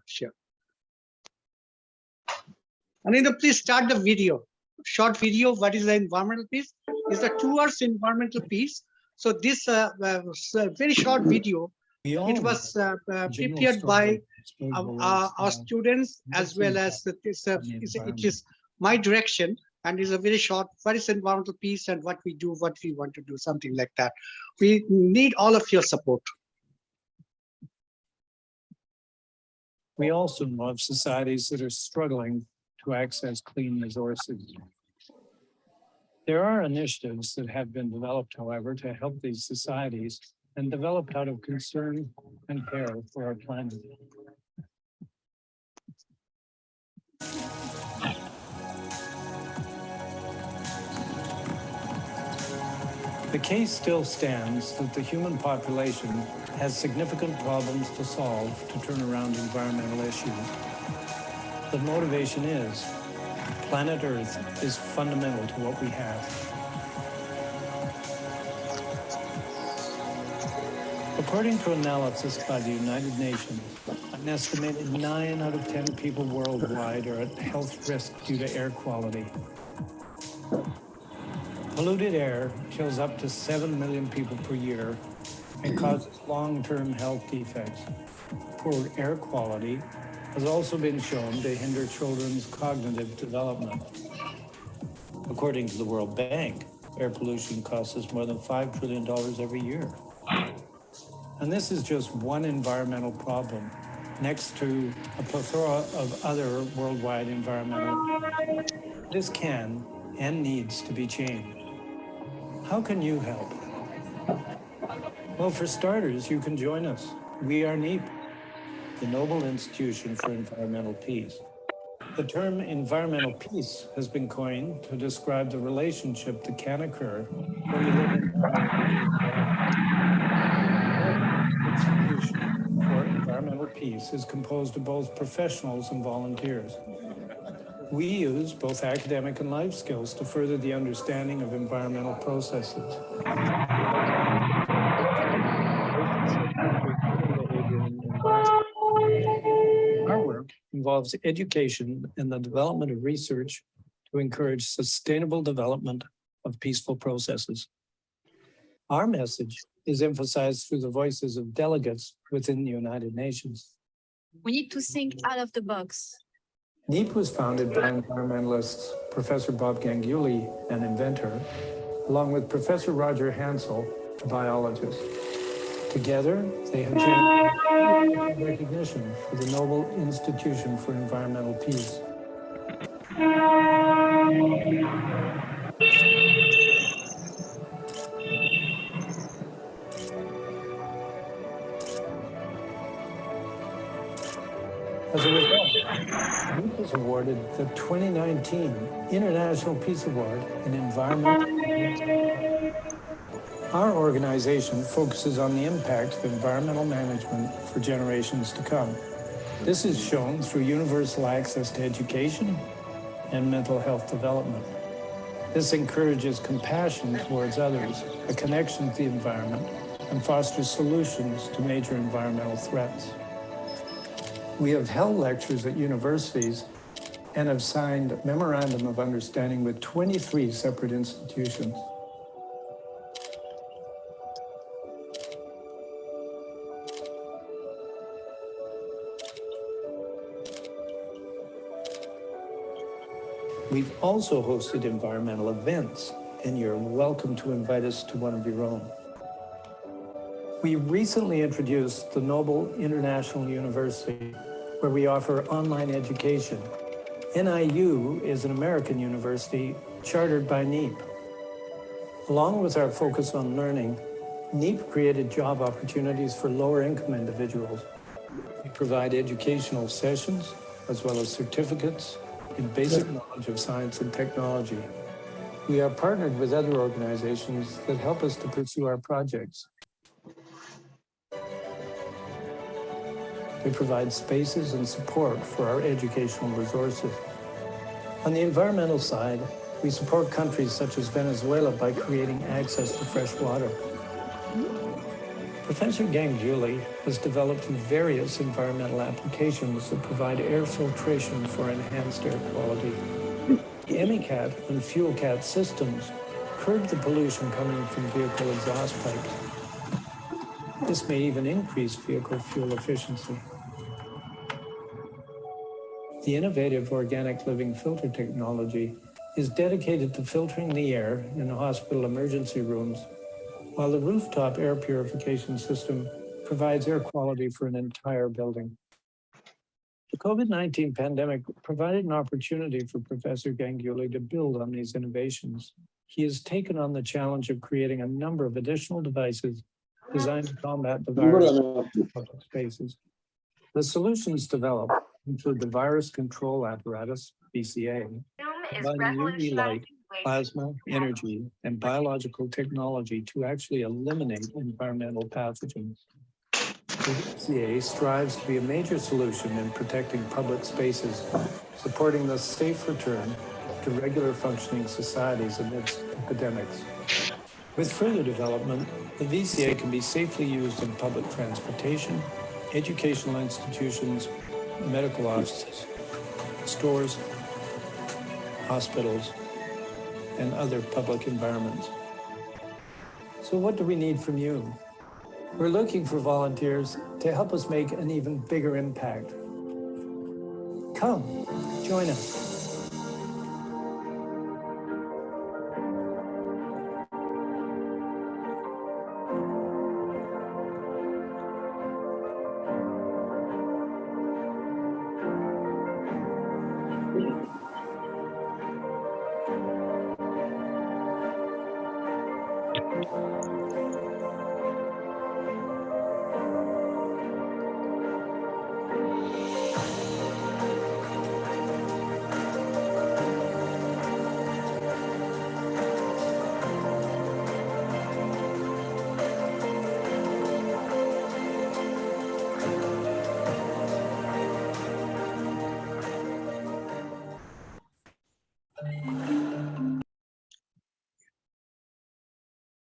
sure. And please start the video, short video. What is the environmental peace? It's the towards environmental peace. So this was a very short video. It was prepared by our students as well as it is my direction, and is a very short. What is environmental peace and what we do, what we want to do, something like that. We need all of your support. We also know of societies that are struggling to access clean resources. There are initiatives that have been developed, however, to help these societies and developed out of concern and care for our planet. The case still stands that the human population has significant problems to solve to turn around environmental issues. The motivation is, planet Earth is fundamental to what we have. According to analysis by the United Nations, an estimated 9 out of 10 people worldwide are at health risk due to air quality. Polluted air kills up to 7 million people per year and causes long-term health defects. Poor air quality has also been shown to hinder children's cognitive development. According to the World Bank, air pollution costs us more than $5 trillion every year. And this is just one environmental problem next to a plethora of other worldwide environmental. This can and needs to be changed. How can you help? Well, for starters, you can join us. We are NIU, the Nobel Institution for Environmental Peace. The term environmental peace has been coined to describe the relationship that can occur when we live in the Institution for Environmental Peace is composed of both professionals and volunteers. We use both academic and life skills to further the understanding of environmental processes. Our work involves education and the development of research to encourage sustainable development of peaceful processes. Our message is emphasized through the voices of delegates within the United Nations. We need to think out of the box. NIU was founded by environmentalists Professor Bob Ganguly, an inventor, along with Professor Roger Hansel, a biologist. Together, they have generated recognition for the Nobel Institution for Environmental Peace. As a result, NIU was awarded the 2019 International Peace Award in Environmental. Our organization focuses on the impact of environmental management for generations to come. This is shown through universal access to education and mental health development. This encourages compassion towards others, a connection to the environment, and fosters solutions to major environmental threats. We have held lectures at universities and have signed a memorandum of understanding with 23 separate institutions. We've also hosted environmental events, and you're welcome to invite us to one of your own. We recently introduced the Nobel International University, where we offer online education. NIU is an American university chartered by NIU. Along with our focus on learning, NIU created job opportunities for lower-income individuals. We provide educational sessions, as well as certificates in basic knowledge of science and technology. We are partnered with other organizations that help us to pursue our projects. They provide spaces and support for our educational resources. On the environmental side, we support countries such as Venezuela by creating access to fresh water. Professor Ganguly has developed various environmental applications that provide air filtration for enhanced air quality. The EMICAT and FuelCat systems curb the pollution coming from vehicle exhaust pipes. This may even increase vehicle fuel efficiency. The innovative organic living filter technology is dedicated to filtering the air in hospital emergency rooms, while the rooftop air purification system provides air quality for an entire building. The COVID-19 pandemic provided an opportunity for Professor Ganguly to build on these innovations. He has taken on the challenge of creating a number of additional devices designed to combat the virus in public spaces. The solutions developed include the virus control apparatus, VCA, combining UV light, plasma, energy, and biological technology to actually eliminate environmental pathogens. The VCA strives to be a major solution in protecting public spaces, supporting the safe return to regular functioning societies amidst epidemics. With further development, the VCA can be safely used in public transportation, educational institutions, medical offices, stores, hospitals, and other public environments. So what do we need from you? We're looking for volunteers to help us make an even bigger impact. Come, join us.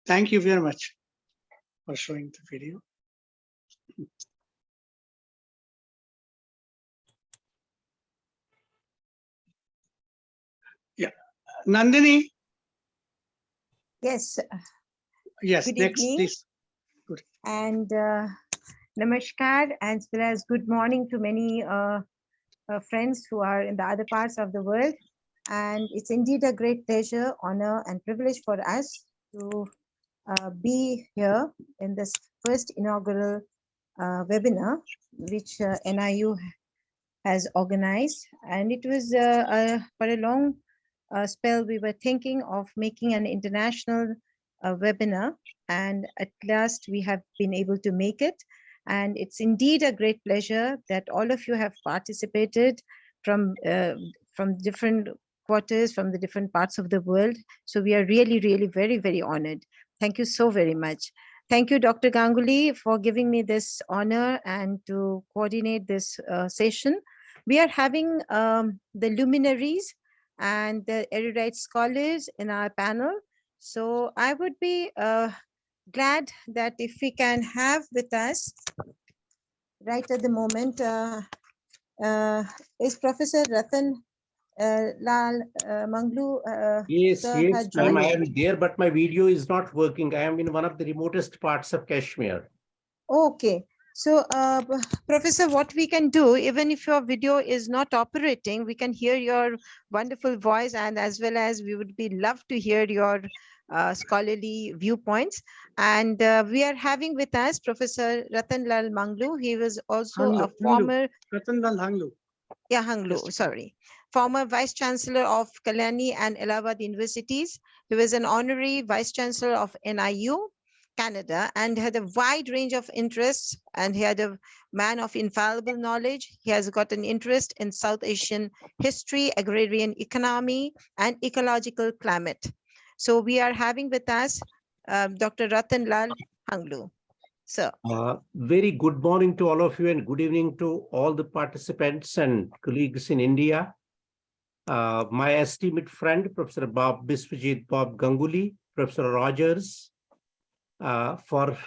Thank you very much for showing the video. Yeah, Nandini. Yes. Yes, Good next, evening. please. Good. And namaskar, as well as good morning to many friends who are in the other parts of the world. And it's indeed a great pleasure, honor, and privilege for us to be here in this first inaugural webinar, which NIU has organized. And it was for a long spell, we were thinking of making an international webinar, and at last we have been able to make it. And it's indeed a great pleasure that all of you have participated from different quarters, from the different parts of the world. So we are really, really very, very honored. Thank you so very much. Thank you, Dr. Ganguly, for giving me this honor and to coordinate this session. We are having the luminaries and the erudite scholars in our panel. So I would be glad that if we can have with us right at the moment is Professor Ratan Lal Manglu. Yes, yes, ma'am, I joined. am there, but my video is not working. I am in one of the remotest parts of Kashmir. Okay. So, Professor, what we can do, even if your video is not operating, we can hear your wonderful voice, and as well as we would be love to hear your scholarly viewpoints. And we are having with us Professor Ratan Lal Manglu. He was also a former Ratan Lal Hanglu. Yeah, Hanglu, sorry. Former Vice Chancellor of Kalyani and Allahabad Universities. He was an honorary Vice Chancellor of NIU, Canada, and had a wide range of interests, and he had a man of infallible knowledge. He has got an interest in South Asian history, agrarian economy, and ecological climate. So we are having with us Dr. Ratan Lal Hanglu. So, very good morning to all of you and good evening to all the participants and colleagues in India. My esteemed friend, Professor Biswajit Bob Ganguly, Professor Rogers, for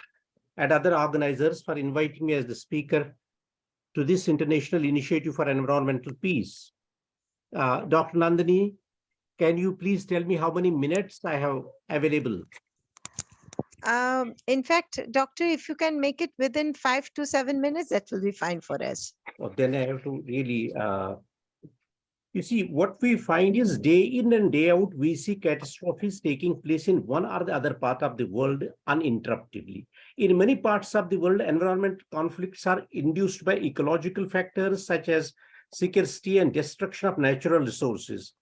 and other organizers for inviting me as the speaker to this international initiative for environmental peace. Dr. Nandini, can you please tell me how many minutes I have available? In fact, doctor, if you can make it within 5 to 7 minutes, that will be fine for us. Oh, then I have to really, you see, what we find is day in and day out, we see catastrophes taking place in one or the other part of the world uninterruptedly. In many parts of the world, environmental conflicts are induced by ecological factors such as scarcity and destruction of natural resources.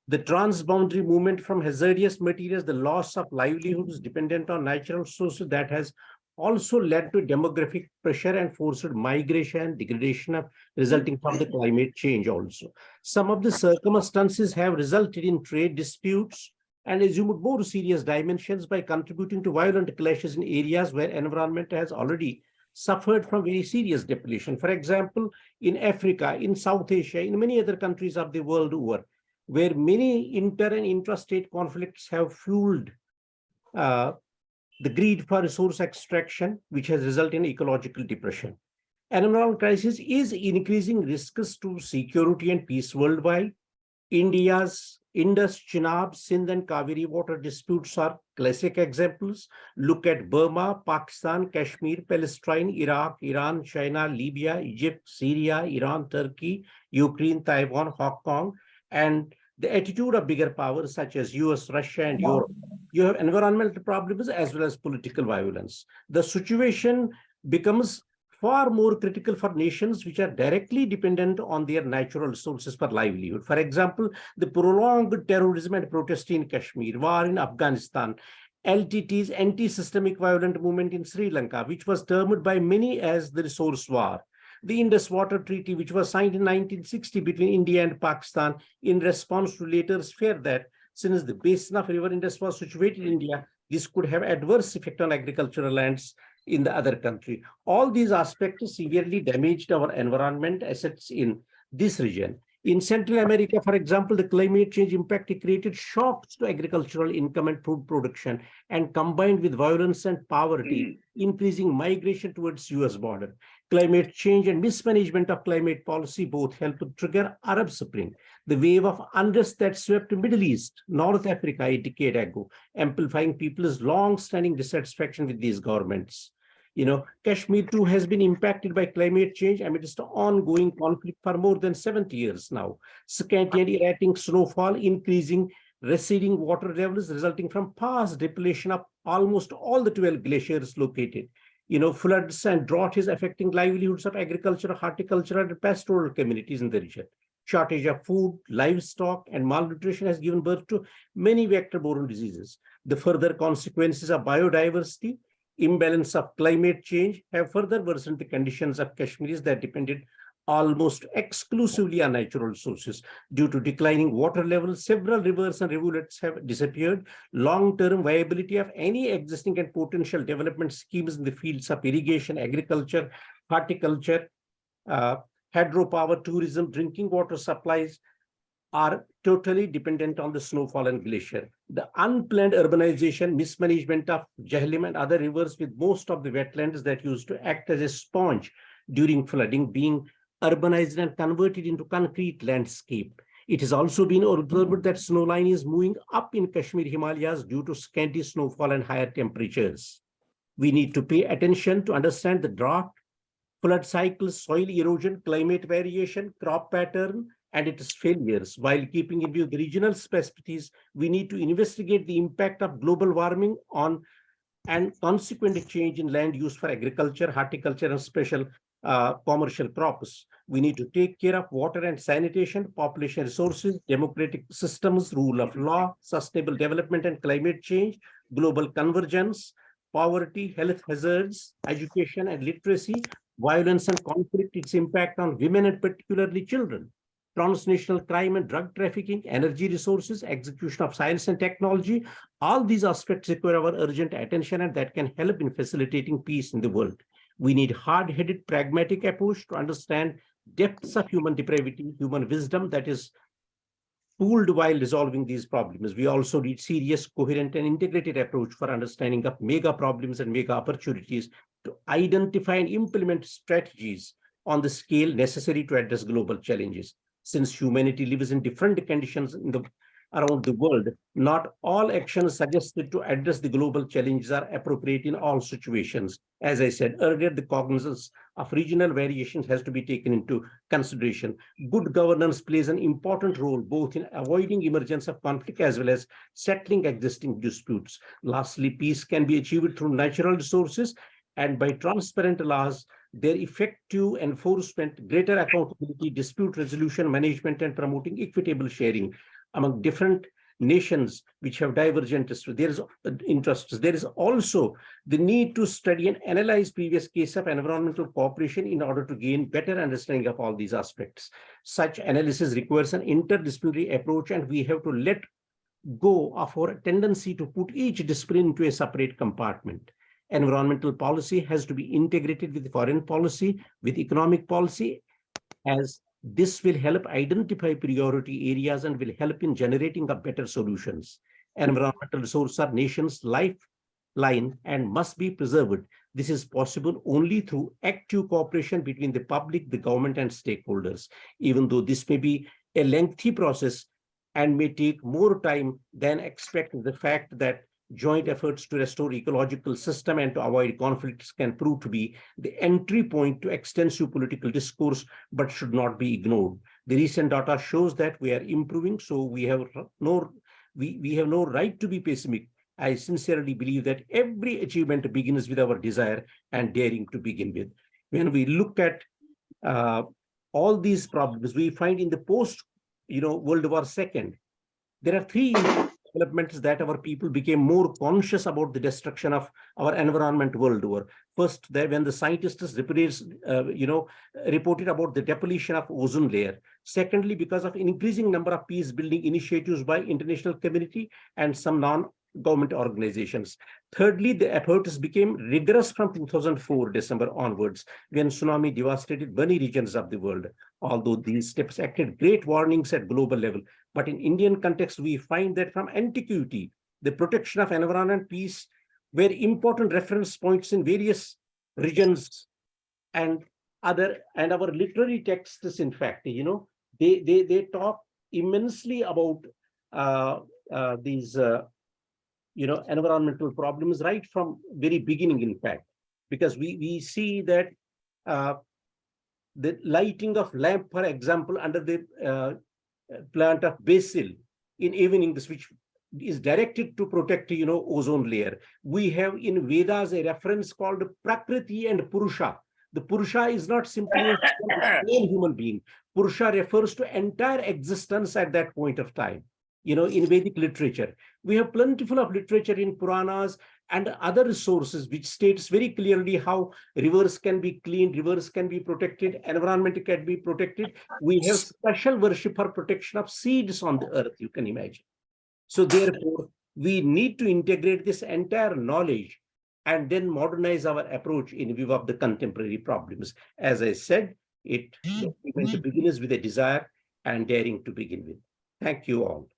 The transboundary movement from hazardous materials, the loss of livelihoods dependent on natural sources, that has also led to demographic pressure and forced migration, degradation of resulting from the climate change also. Some of the circumstances have resulted in trade disputes and assumed more serious dimensions by contributing to violent clashes in areas where environment has already suffered from very serious depletion. For example, in Africa, in South Asia, in many other countries of the world over, where many inter and intrastate conflicts have fueled the greed for resource extraction, which has resulted in ecological depression. Environmental crisis is increasing risks to security and peace worldwide. India's Indus, Chenab, Sindh, and Kaveri water disputes are classic examples. Look at Burma, Pakistan, Kashmir, Palestine, Iraq, Iran, China, Libya, Egypt, Syria, Iran, Turkey, Ukraine, Taiwan, Hong Kong, and the attitude of bigger powers such as US, Russia, and Europe. You have environmental problems as well as political violence. The situation becomes far more critical for nations which are directly dependent on their natural resources for livelihood. For example, the prolonged terrorism and protest in Kashmir, war in Afghanistan, LTT's anti-systemic violent movement in Sri Lanka, which was termed by many as the resource war. The Indus Water Treaty, which was signed in 1960 between India and Pakistan in response to later's fear that since the basin of River Indus was situated in India, this could have adverse effect on agricultural lands in the other country. All these aspects severely damaged our environment assets in this region. In Central America, for example, the climate change impact created shocks to agricultural income and food production, and combined with violence and poverty, increasing migration towards US border. Climate change and mismanagement of climate policy both helped to trigger Arab Spring, the wave of unrest that swept the Middle East, North Africa a decade ago, amplifying people's long-standing dissatisfaction with these governments. You know, Kashmir too has been impacted by climate change amidst ongoing conflict for more than 70 years now. Scanty and erratic snowfall, increasing receding water levels resulting from past depletion of almost all the 12 glaciers located. You know, floods and drought is affecting livelihoods of agriculture, horticulture, and pastoral communities in the region. Shortage of food, livestock, and malnutrition has given birth to many vector-borne diseases. The further consequences of biodiversity, imbalance of climate change have further worsened the conditions of Kashmiris that depended almost exclusively on natural resources. Due to declining water levels, several rivers and rivulets have disappeared. Long-term viability of any existing and potential development schemes in the fields of irrigation, agriculture, horticulture, hydropower, tourism, drinking water supplies are totally dependent on the snowfall and glacier. The unplanned urbanization, mismanagement of Jhelum and other rivers, with most of the wetlands that used to act as a sponge during flooding being urbanized and converted into concrete landscape. It has also been observed that snowline is moving up in Kashmir Himalayas due to scanty snowfall and higher temperatures. We need to pay attention to understand the drought, flood cycles, soil erosion, climate variation, crop pattern, and its failures. While keeping in view the regional specificities, we need to investigate the impact of global warming on and consequent change in land use for agriculture, horticulture, and special commercial crops. We need to take care of water and sanitation, population resources, democratic systems, rule of law, sustainable development and climate change, global convergence, poverty, health hazards, education and literacy, violence and conflict, its impact on women and particularly children, transnational crime and drug trafficking, energy resources, execution of science and technology. All these aspects require our urgent attention, and that can help in facilitating peace in the world. We need hard-headed, pragmatic approach to understand depths of human depravity, human wisdom that is pooled while resolving these problems. We also need serious, coherent, and integrated approach for understanding of mega problems and mega opportunities to identify and implement strategies on the scale necessary to address global challenges. Since humanity lives in different conditions around the world, not all actions suggested to address the global challenges are appropriate in all situations. As I said earlier, the cognizance of regional variations has to be taken into consideration. Good governance plays an important role both in avoiding emergence of conflict as well as settling existing disputes. Lastly, peace can be achieved through natural resources and by transparent laws, their effective enforcement, greater accountability, dispute resolution, management, and promoting equitable sharing among different nations which have divergent interests. There is also the need to study and analyze previous cases of environmental cooperation in order to gain better understanding of all these aspects. Such analysis requires an interdisciplinary approach, and we have to let go of our tendency to put each discipline into a separate compartment. Environmental policy has to be integrated with foreign policy, with economic policy, as this will help identify priority areas and will help in generating a better solutions. Environmental resources are nation's lifeline and must be preserved. This is possible only through active cooperation between the public, the government, and stakeholders. Even though this may be a lengthy process and may take more time than expected, the fact that joint efforts to restore ecological system and to avoid conflicts can prove to be the entry point to extensive political discourse, but should not be ignored. The recent data shows that we are improving, so we have no right to be pessimistic. I sincerely believe that every achievement begins with our desire and daring to begin with. When we look at all these problems, we find in the post, World War II, there are three developments that our people became more conscious about the destruction of our environment world over. First, when the scientists reported about the depletion of ozone layer. Secondly, because of increasing number of peace building initiatives by international community and some non-government organizations. Thirdly, the efforts became rigorous from 2004 December onwards, when tsunami devastated many regions of the world. Although these steps acted great warnings at global level, but in Indian context, we find that from antiquity, the protection of environment and peace were important reference points in various regions, and our literary texts, in fact, they talk immensely about these environmental problems right from very beginning, in fact, because we see that the lighting of lamp, for example, under the plant of basil in evenings, which is directed to protect ozone layer. We have in Vedas a reference called Prakriti and Purusha. The Purusha is not simply a human being. Purusha refers to entire existence at that point of time. In Vedic literature, we have plentiful of literature in Puranas and other resources which states very clearly how rivers can be cleaned, rivers can be protected, environment can be protected. We have special worship for protection of seeds on the earth, you can imagine. So therefore, we need to integrate this entire knowledge and then modernize our approach in view of the contemporary problems. As I said, it begins with a desire and daring to begin with. Thank you all.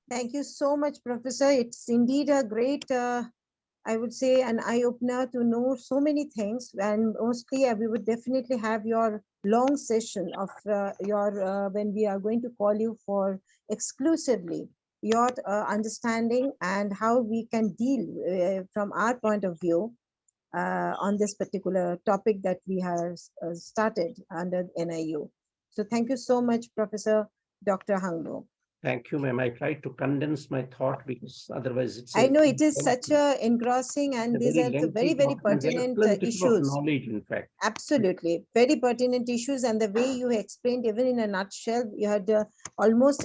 Thank you so much, Professor. It's indeed a great, I would say, an eye-opener to know so many things. And mostly, we would definitely have your long session of when we are going to call you for exclusively your understanding and how we can deal from our point of view on this particular topic that we have started under NIU. So thank you so much, Professor Dr. Hanglo. Thank you, ma'am. I tried to condense my thought because otherwise I know it is such a engrossing, and these are the very, very pertinent issues. Knowledge, in fact. Absolutely. Very pertinent issues. And the way you explained, even in a nutshell, you had almost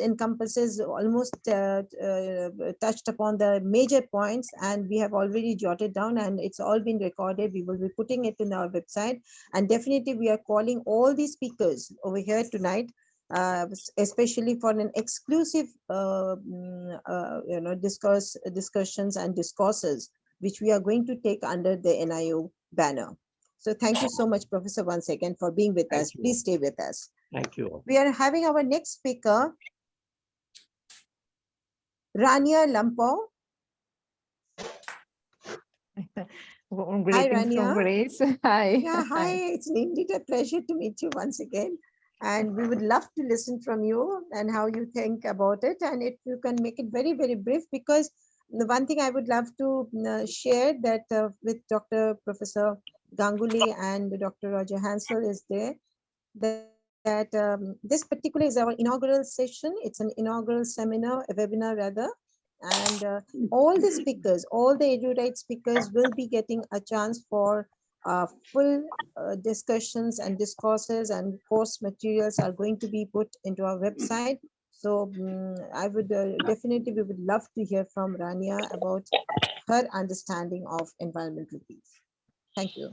touched upon the major points, and we have already jotted down, and it's all been recorded. We will be putting it in our website. And definitely we are calling all the speakers over here tonight, especially for an exclusive discussions and discourses which we are going to take under the NIU banner. So thank you so much, Professor, once again for being with us. Please stay with us. Thank you. We are having our next speaker, Rania Lampo, Warm Hi, greetings from Rania. Greece. Hi. Yeah, hi. It's indeed a pleasure to meet you once again. And we would love to listen from you and how you think about it. And if you can make it very, very brief, because the one thing I would love to share that with Dr. Professor Ganguly and Dr. Roger Hansel is there, that this particular is our inaugural session. It's an inaugural seminar, a webinar rather. And all the speakers, all the erudite speakers will be getting a chance for full discussions and discourses, and course materials are going to be put into our website. So I would definitely, we would love to hear from Rania about her understanding of environmental peace. Thank you.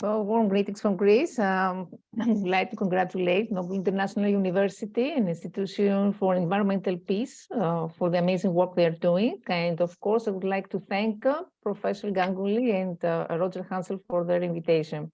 Well, warm greetings from Greece. I'd like to congratulate Noble International University, an institution for environmental peace, for the amazing work they're doing. And of course, I would like to thank Professor Ganguly and Roger Hansel for their invitation.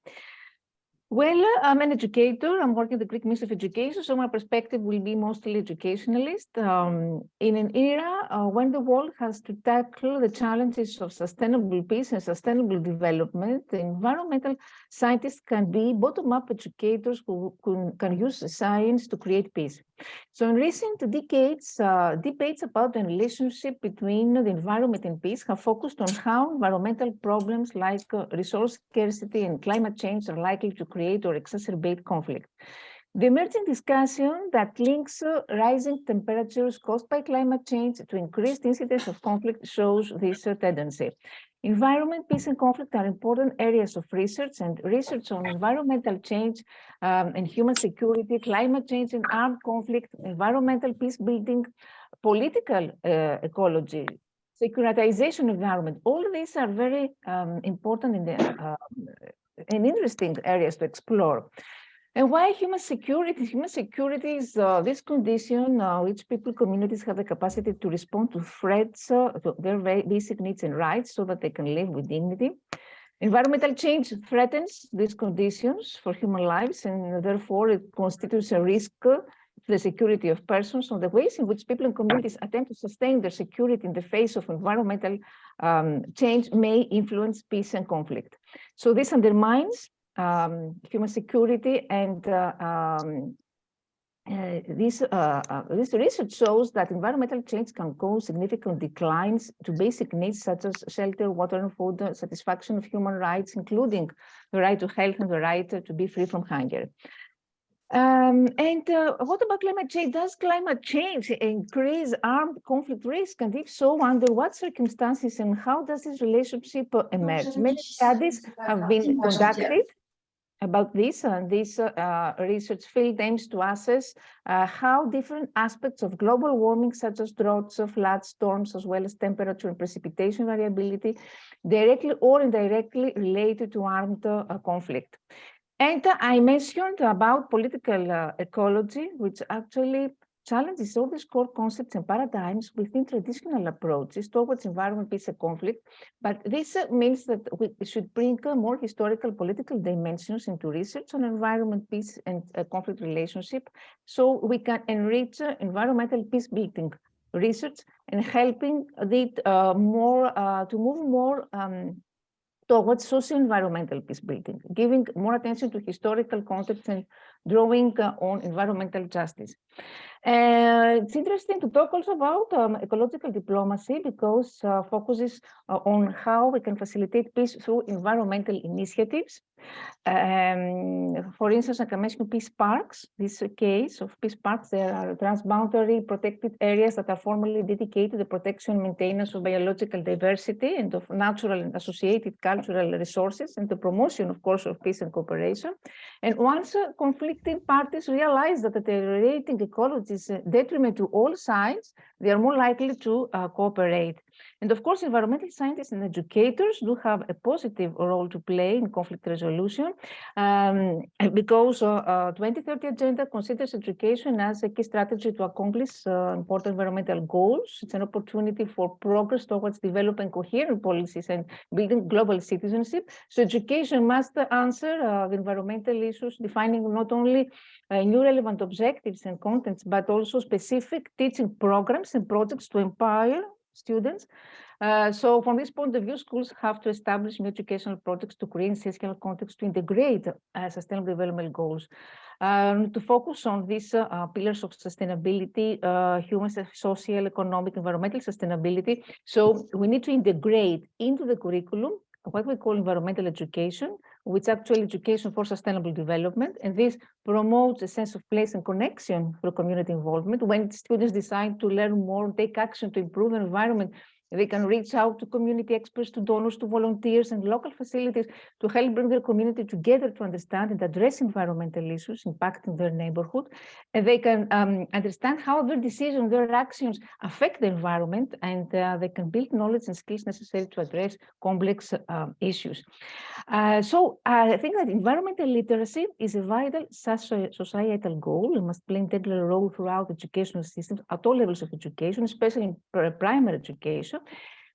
Well, I'm an educator. I'm working at the Greek Ministry of Education, so my perspective will be mostly educationalist. In an era when the world has to tackle the challenges of sustainable peace and sustainable development, environmental scientists can be bottom-up educators who can use science to create peace. So in recent decades, debates about the relationship between the environment and peace have focused on how environmental problems like resource scarcity and climate change are likely to create or exacerbate conflict. The emerging discussion that links rising temperatures caused by climate change to increased incidence of conflict shows this tendency. Environment, peace, and conflict are important areas of research, and research on environmental change and human security, climate change and armed conflict, environmental peace building, political ecology, securitization environment. All of these are very important and interesting areas to explore. And why human security? Human security is this condition which people, communities have the capacity to respond to threats, to their very basic needs and rights so that they can live with dignity. Environmental change threatens these conditions for human lives, and therefore it constitutes a risk to the security of persons. So the ways in which people and communities attempt to sustain their security in the face of environmental change may influence peace and conflict. So this undermines human security, and this research shows that environmental change can cause significant declines to basic needs such as shelter, water, and food, satisfaction of human rights, including the right to health and the right to be free from hunger. What about climate change? Does climate change increase armed conflict risk? And if so, under what circumstances, and how does this relationship emerge? Many studies have been conducted about this, and this research field aims to assess how different aspects of global warming, such as droughts, floods, storms, as well as temperature and precipitation variability, directly or indirectly related to armed conflict. And I mentioned about political ecology, which actually challenges all these core concepts and paradigms within traditional approaches towards environment, peace, and conflict. But this means that we should bring more historical political dimensions into research on environment, peace, and conflict relationship, so we can enrich environmental peace building research and helping it to move more towards socio-environmental peace building, giving more attention to historical concepts and drawing on environmental justice. It's interesting to talk also about ecological diplomacy, because focuses on how we can facilitate peace through environmental initiatives. For instance, I can mention peace parks. This case of peace parks, there are transboundary protected areas that are formally dedicated to the protection and maintenance of biological diversity and of natural and associated cultural resources, and the promotion, of course, of peace and cooperation. And once conflicting parties realize that the deteriorating ecology is a detriment to all sides, they are more likely to cooperate. And of course, environmental scientists and educators do have a positive role to play in conflict resolution, because 2030 Agenda considers education as a key strategy to accomplish important environmental goals. It's an opportunity for progress towards developing coherent policies and building global citizenship. So education must answer the environmental issues, defining not only new relevant objectives and contents, but also specific teaching programs and projects to empower students So from this point of view, schools have to establish new educational projects to create social context to integrate sustainable development goals. To focus on these pillars of sustainability, human, social, economic, environmental sustainability. So we need to integrate into the curriculum what we call environmental education, which is actually education for sustainable development. And this promotes a sense of place and connection for community involvement. When students decide to learn more, take action to improve the environment, they can reach out to community experts, to donors, to volunteers and local facilities to help bring their community together to understand and address environmental issues impacting their neighborhood. And they can understand how their decisions, their actions affect the environment, and they can build knowledge and skills necessary to address complex issues. So I think that environmental literacy is a vital societal goal. It must play an integral role throughout educational systems at all levels of education, especially in primary education.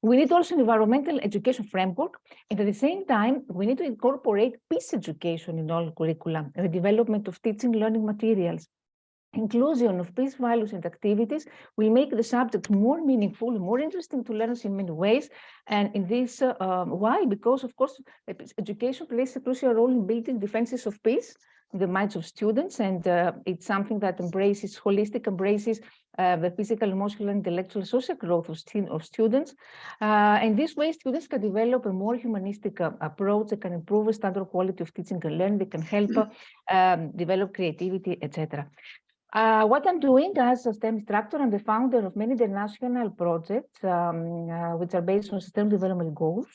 We need also an environmental education framework, and at the same time, we need to incorporate peace education in all curricula, and the development of teaching learning materials. Inclusion of peace values and activities will make the subject more meaningful, more interesting to learners in many ways. And in this, why? Because, of course, education plays a crucial role in building defenses of peace in the minds of students, and it's something that embraces the physical, emotional, intellectual, social growth of students. And this way, students can develop a more humanistic approach. They can improve the standard quality of teaching and learning. They can help develop creativity, etc. What I'm doing as a STEM instructor, I'm the founder of many international projects, which are based on sustainable development goals,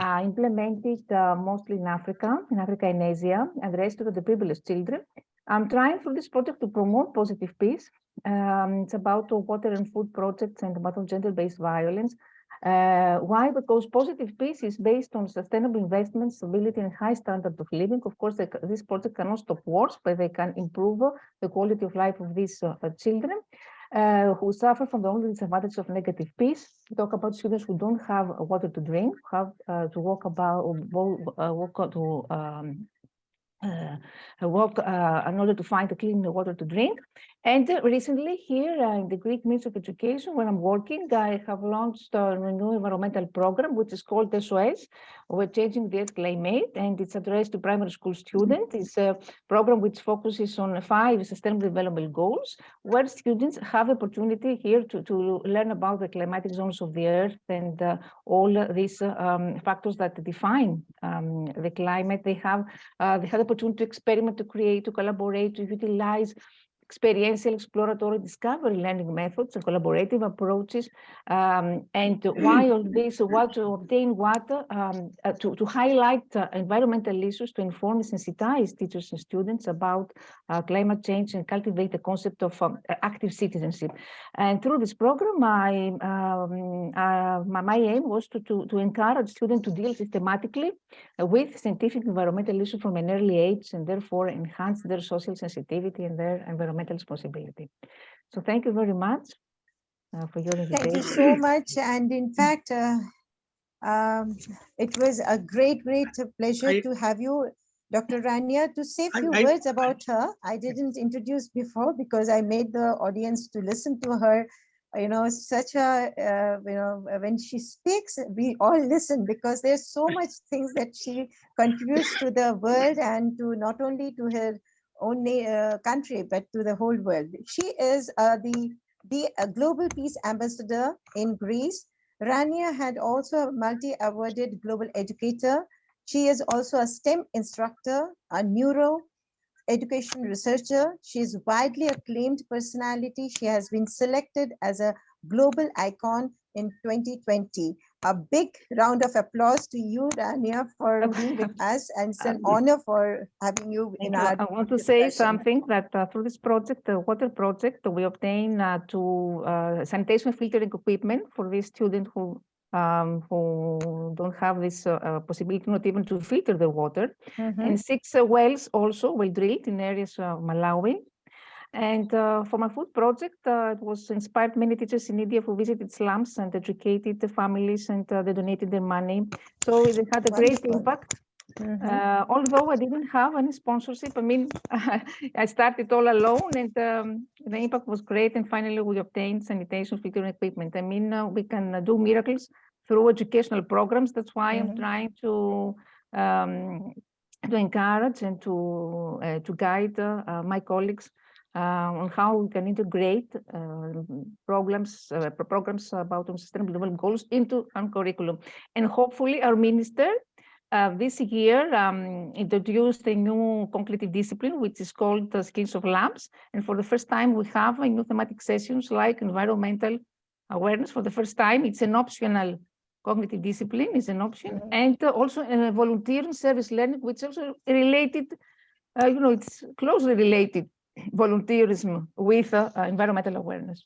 implemented mostly in Africa and Asia, and the rest of the privileged children. I'm trying through this project to promote positive peace. It's about water and food projects and about gender-based violence. Why? Because positive peace is based on sustainable investment, stability, and high standard of living. Of course, this project cannot stop wars, but they can improve the quality of life of these children who suffer from the only disadvantage of negative peace. We talk about students who don't have water to drink, have to walk in order to find clean water to drink. And recently here in the Greek Ministry of Education, where I'm working, I have launched a new environmental program, which is called SOS. We're changing the Earth climate, and it's addressed to primary school students. It's a program which focuses on 5 sustainable development goals, where students have the opportunity here to learn about the climatic zones of the Earth and all these factors that define the climate. They have the opportunity to experiment, to create, to collaborate, to utilize experiential, exploratory, discovery learning methods and collaborative approaches. And why all this? What to obtain? What to highlight environmental issues, to inform and sensitize teachers and students about climate change and cultivate the concept of active citizenship. And through this program, my aim was to encourage students to deal systematically with scientific environmental issues from an early age, and therefore enhance their social sensitivity and their environmental responsibility. So thank you very much for your invitation. Thank you so much. And in fact, it was a great pleasure to have you, Dr. Rania, to say a few words about her. I didn't introduce before because I made the audience to listen to her. You know, such a, when she speaks, we all listen because there's so much things that she contributes to the world and to not only to her own country, but to the whole world. She is the Global Peace Ambassador in Greece. Rania had also a multi-awarded global educator. She is also a STEM instructor, a neuro education researcher. She is widely acclaimed personality. She has been selected as a global icon in 2020. A big round of applause to you, Rania, for being with us, and it's an honor for having you in our I want to say something that through this project, the water project, we obtain sanitation filtering equipment for these students who don't have this possibility not even to filter the water. And 6 wells also were drilled in areas of Malawi. And for my food project, it was inspired many teachers in India who visited slums and educated the families, and they donated their money. So it had a great impact. Although I didn't have any sponsorship, I mean, I started all alone, and the impact was great. And finally, we obtained sanitation filtering equipment. I mean, we can do miracles through educational programs. That's why I'm Mhm. trying to encourage and to guide my colleagues on how we can integrate programs about sustainable development goals into our curriculum. And hopefully our minister this year introduced a new cognitive discipline, which is called the skills of labs. And for the first time, we have a new thematic sessions like environmental awareness. For the first time, it's an optional cognitive discipline, is an option, and also volunteering service learning, which also related, it's closely related, volunteerism with environmental awareness.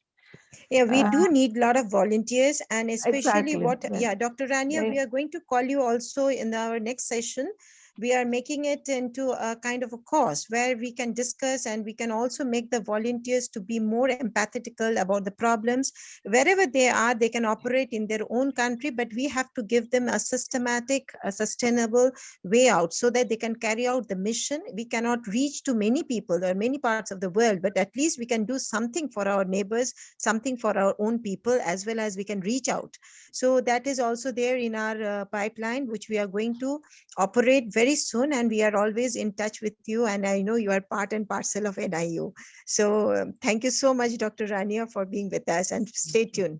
Yeah, we do need a lot of volunteers, and especially Exactly. Dr. Rania, we are going to call you also in our next session. We are making it into a kind of a course where we can discuss, and we can also make the volunteers to be more empathetical about the problems. Wherever they are, they can operate in their own country, but we have to give them a systematic, a sustainable way out so that they can carry out the mission. We cannot reach to many people or many parts of the world, but at least we can do something for our neighbors, something for our own people, as well as we can reach out. So that is also there in our pipeline, which we are going to operate very soon, and we are always in touch with you, and I know you are part and parcel of NIU. So thank you so much, Dr. Rania, for being with us, and stay tuned.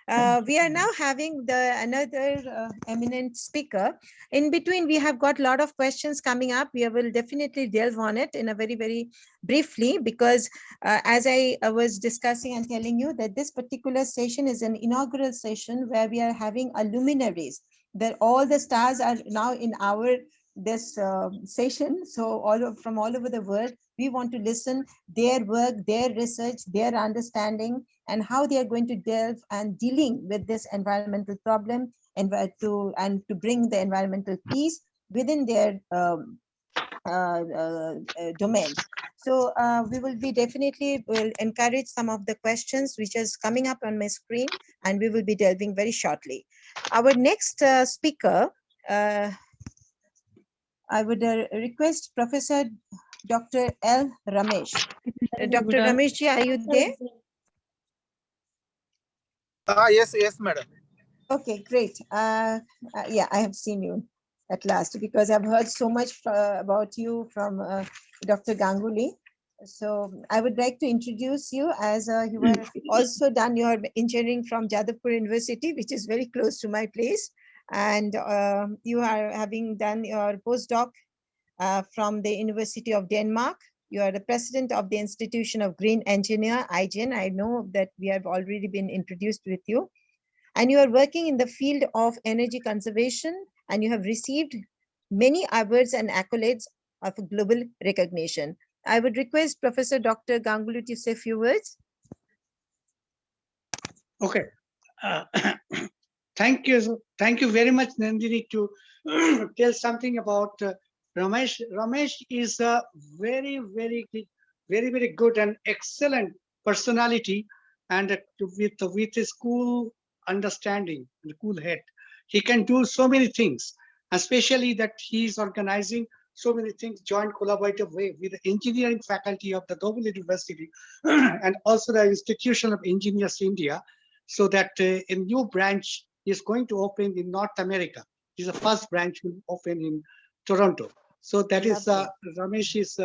We are now having another eminent speaker. In between, we have got a lot of questions coming up. We will definitely delve on it in a very, very briefly, because as I was discussing and telling you that this particular session is an inaugural session where we are having a luminaries, that all the stars are now in this session. So from all over the world, we want to listen their work, their research, their understanding, and how they are going to delve and dealing with this environmental problem, and to bring the environmental peace within their domain. So we will encourage some of the questions which is coming up on my screen, and we will be delving very shortly. Our next speaker, I would request Professor Dr. L. Ramesh. Dr. Ramesh ji, are you there? Yes, madam. Okay, great. Yeah, I have seen you at last, because I've heard so much about you from Dr. Ganguly. So I would like to introduce you, as you were also done your engineering from Jadavpur University, which is very close to my place. And you are having done your postdoc from the University of Denmark. You are the president of the Institution of Green Engineer, IGEN. I know that we have already been introduced with you. And you are working in the field of energy conservation, and you have received many awards and accolades of global recognition. I would request Professor Dr. Ganguly to say a few words. Okay. Thank you very much, Nandini, to tell something about Ramesh. Ramesh is a very, very good and excellent personality, and with his cool understanding and cool head, he can do so many things, especially that he is organizing so many things, joint collaborative way with the engineering faculty of the Global University and also the Institution of Engineers India, so that a new branch is going to open in North America. This is the first branch will open in Toronto. So that is Ramesh is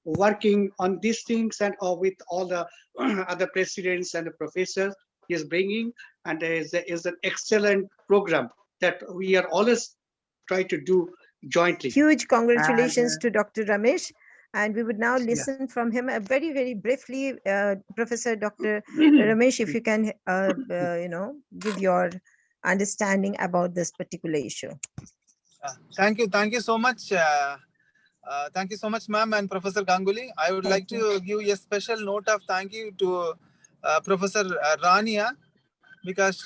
working on these things, and with all the other presidents and the professors he is bringing, and is an excellent program that we are always try to do jointly. Huge congratulations to Dr. Ramesh. And we would now listen from him very, very briefly, Professor Dr. Ramesh, if you can, give your understanding about this particular issue. Thank you so much. Thank you so much, ma'am, and Professor Ganguly. I would like to give a special note of thank you to Professor Rania, because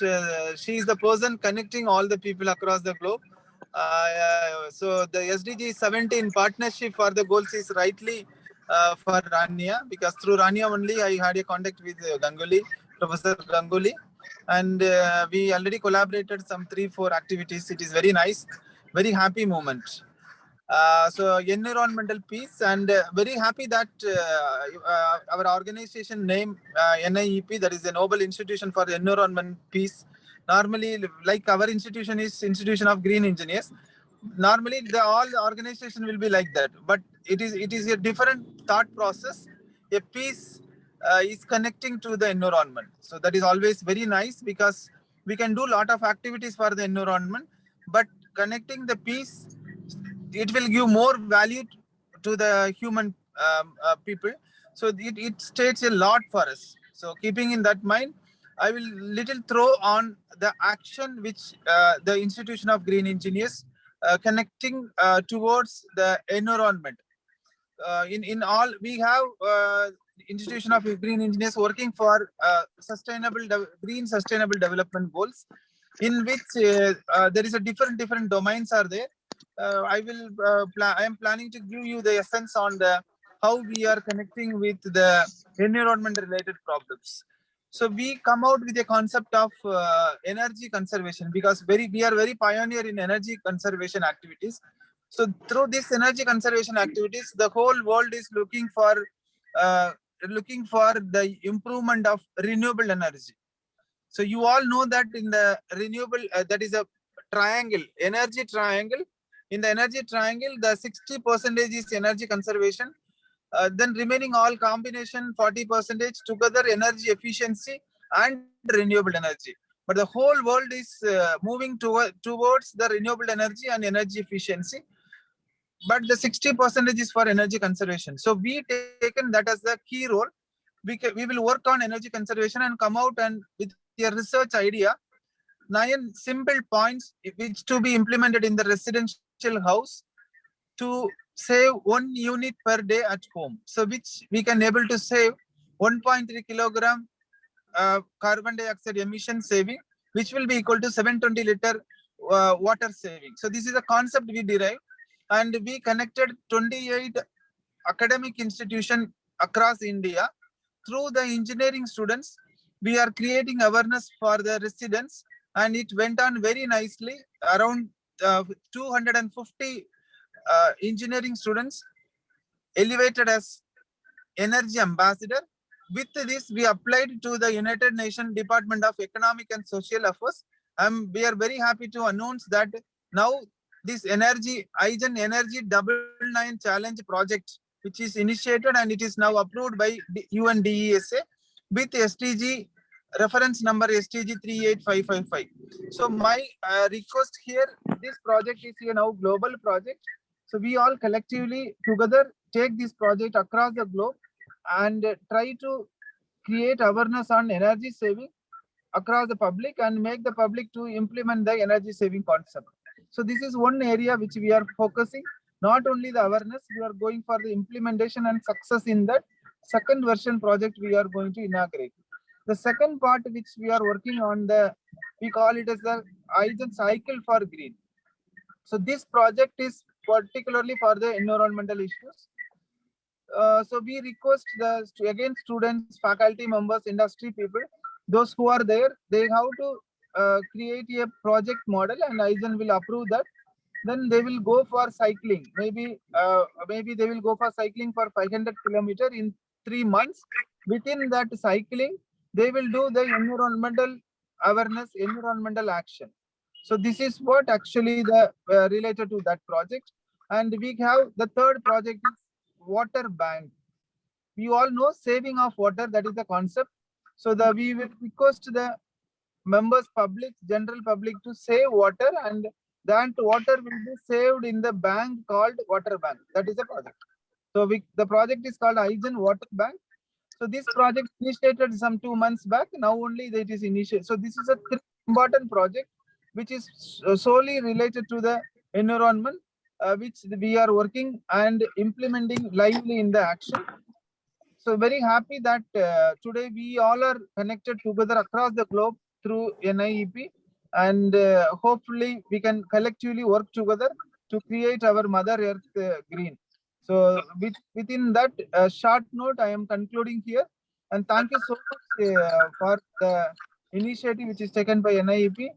she is the person connecting all the people across the globe. So the SDG 17 partnership for the goals is rightly for Rania, because through Rania only I had a contact with Ganguly, Professor Ganguly, and we already collaborated some 3-4 activities. It is very nice, very happy moment. So environmental peace, and very happy that our organization name NIEP, that is the Nobel Institution for Environment Peace, Normally, like our institution is Institution of Green Engineers. Normally, all the organization will be like that, but it is a different thought process. A piece is connecting to the environment, so that is always very nice, because we can do a lot of activities for the environment, but connecting the piece, it will give more value to the human people. So it states a lot for us. So keeping in that mind, I will little throw on the action which the Institution of Green Engineers connecting towards the environment. In all, we have Institution of Green Engineers working for green sustainable development goals, in which there is a different domains are there. I am planning to give you the essence on the how we are connecting with the environment related problems. So we come out with a concept of energy conservation, because we are very pioneer in energy conservation activities. So through this energy conservation activities, the whole world is looking for the improvement of renewable energy. So you all know that in the renewable, that is a triangle, energy triangle. In the energy triangle, the 60% is energy conservation. Then remaining all combination 40% together energy efficiency and renewable energy. But the whole world is moving towards the renewable energy and energy efficiency. But the 60% is for energy conservation. So we taken that as the key role. We will work on energy conservation and come out and with a research idea, 9 simple points which to be implemented in the residential house to save 1 unit per day at home. So which we can able to save 1.3 kilogram carbon dioxide emission saving, which will be equal to 720 liter water saving. So this is a concept we derived, and we connected 28 academic institutions across India. Through the engineering students, we are creating awareness for the residents, and it went on very nicely. Around 250 engineering students elevated as energy ambassador. With this, we applied to the United Nations Department of Economic and Social Affairs. We are very happy to announce that now this Aizen Energy 99 Challenge project, which is initiated and it is now approved by UNDESA with SDG reference number SDG 38555. So my request here, this project is now global project. So we all collectively together take this project across the globe and try to create awareness on energy saving across the public and make the public to implement the energy saving concept. So this is one area which we are focusing. Not only the awareness, we are going for the implementation and success in that second version project we are going to inaugurate. The second part which we are working on, we call it as the Aizen Cycle for Green. So this project is particularly for the environmental issues. So we request students, faculty members, industry people, those who are there, they have to create a project model, and Aizen will approve that. Then they will go for cycling. Maybe they will go for cycling for 500 kilometers in 3 months. Within that cycling, they will do the environmental awareness, environmental action. So this is what actually the related to that project. And we have the third project is water bank. You all know saving of water, that is the concept. So we will request the members, public, general public to save water, and that water will be saved in the bank called water bank. That is the project. So the project is called Aizen Water Bank. So this project initiated some 2 months back. Now only it is initiated. So this is a important project which is solely related to the environment, which we are working and implementing lively in the action. So very happy that today we all are connected together across the globe through NIEP, and hopefully we can collectively work together to create our Mother Earth green. So within that short note, I am concluding here, and thank you so much for the initiative which is taken by NIEP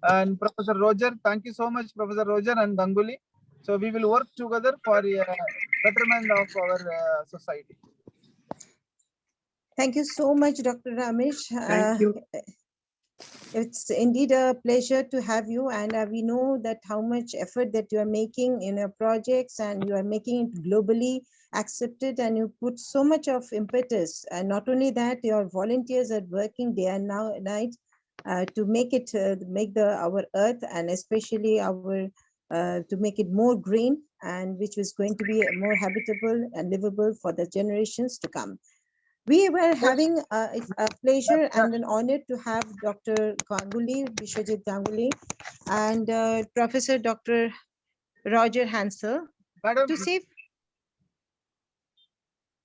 and Professor Roger. Thank you so much, Professor Roger and Ganguly. So we will work together for betterment of our society. Thank you so much, Dr. Ramesh. Thank you. It's indeed a pleasure to have you, and we know that how much effort that you are making in your projects, and you are making it globally accepted, and you put so much of impetus. And not only that, your volunteers are working day and night to make it make our earth, and especially our to make it more green, and which is going to be more habitable and livable for the generations to come. We were having a pleasure and an honor to have Dr. Ganguly, Bishwajit Ganguly, and Professor Dr. Roger Hansel Madam, to say.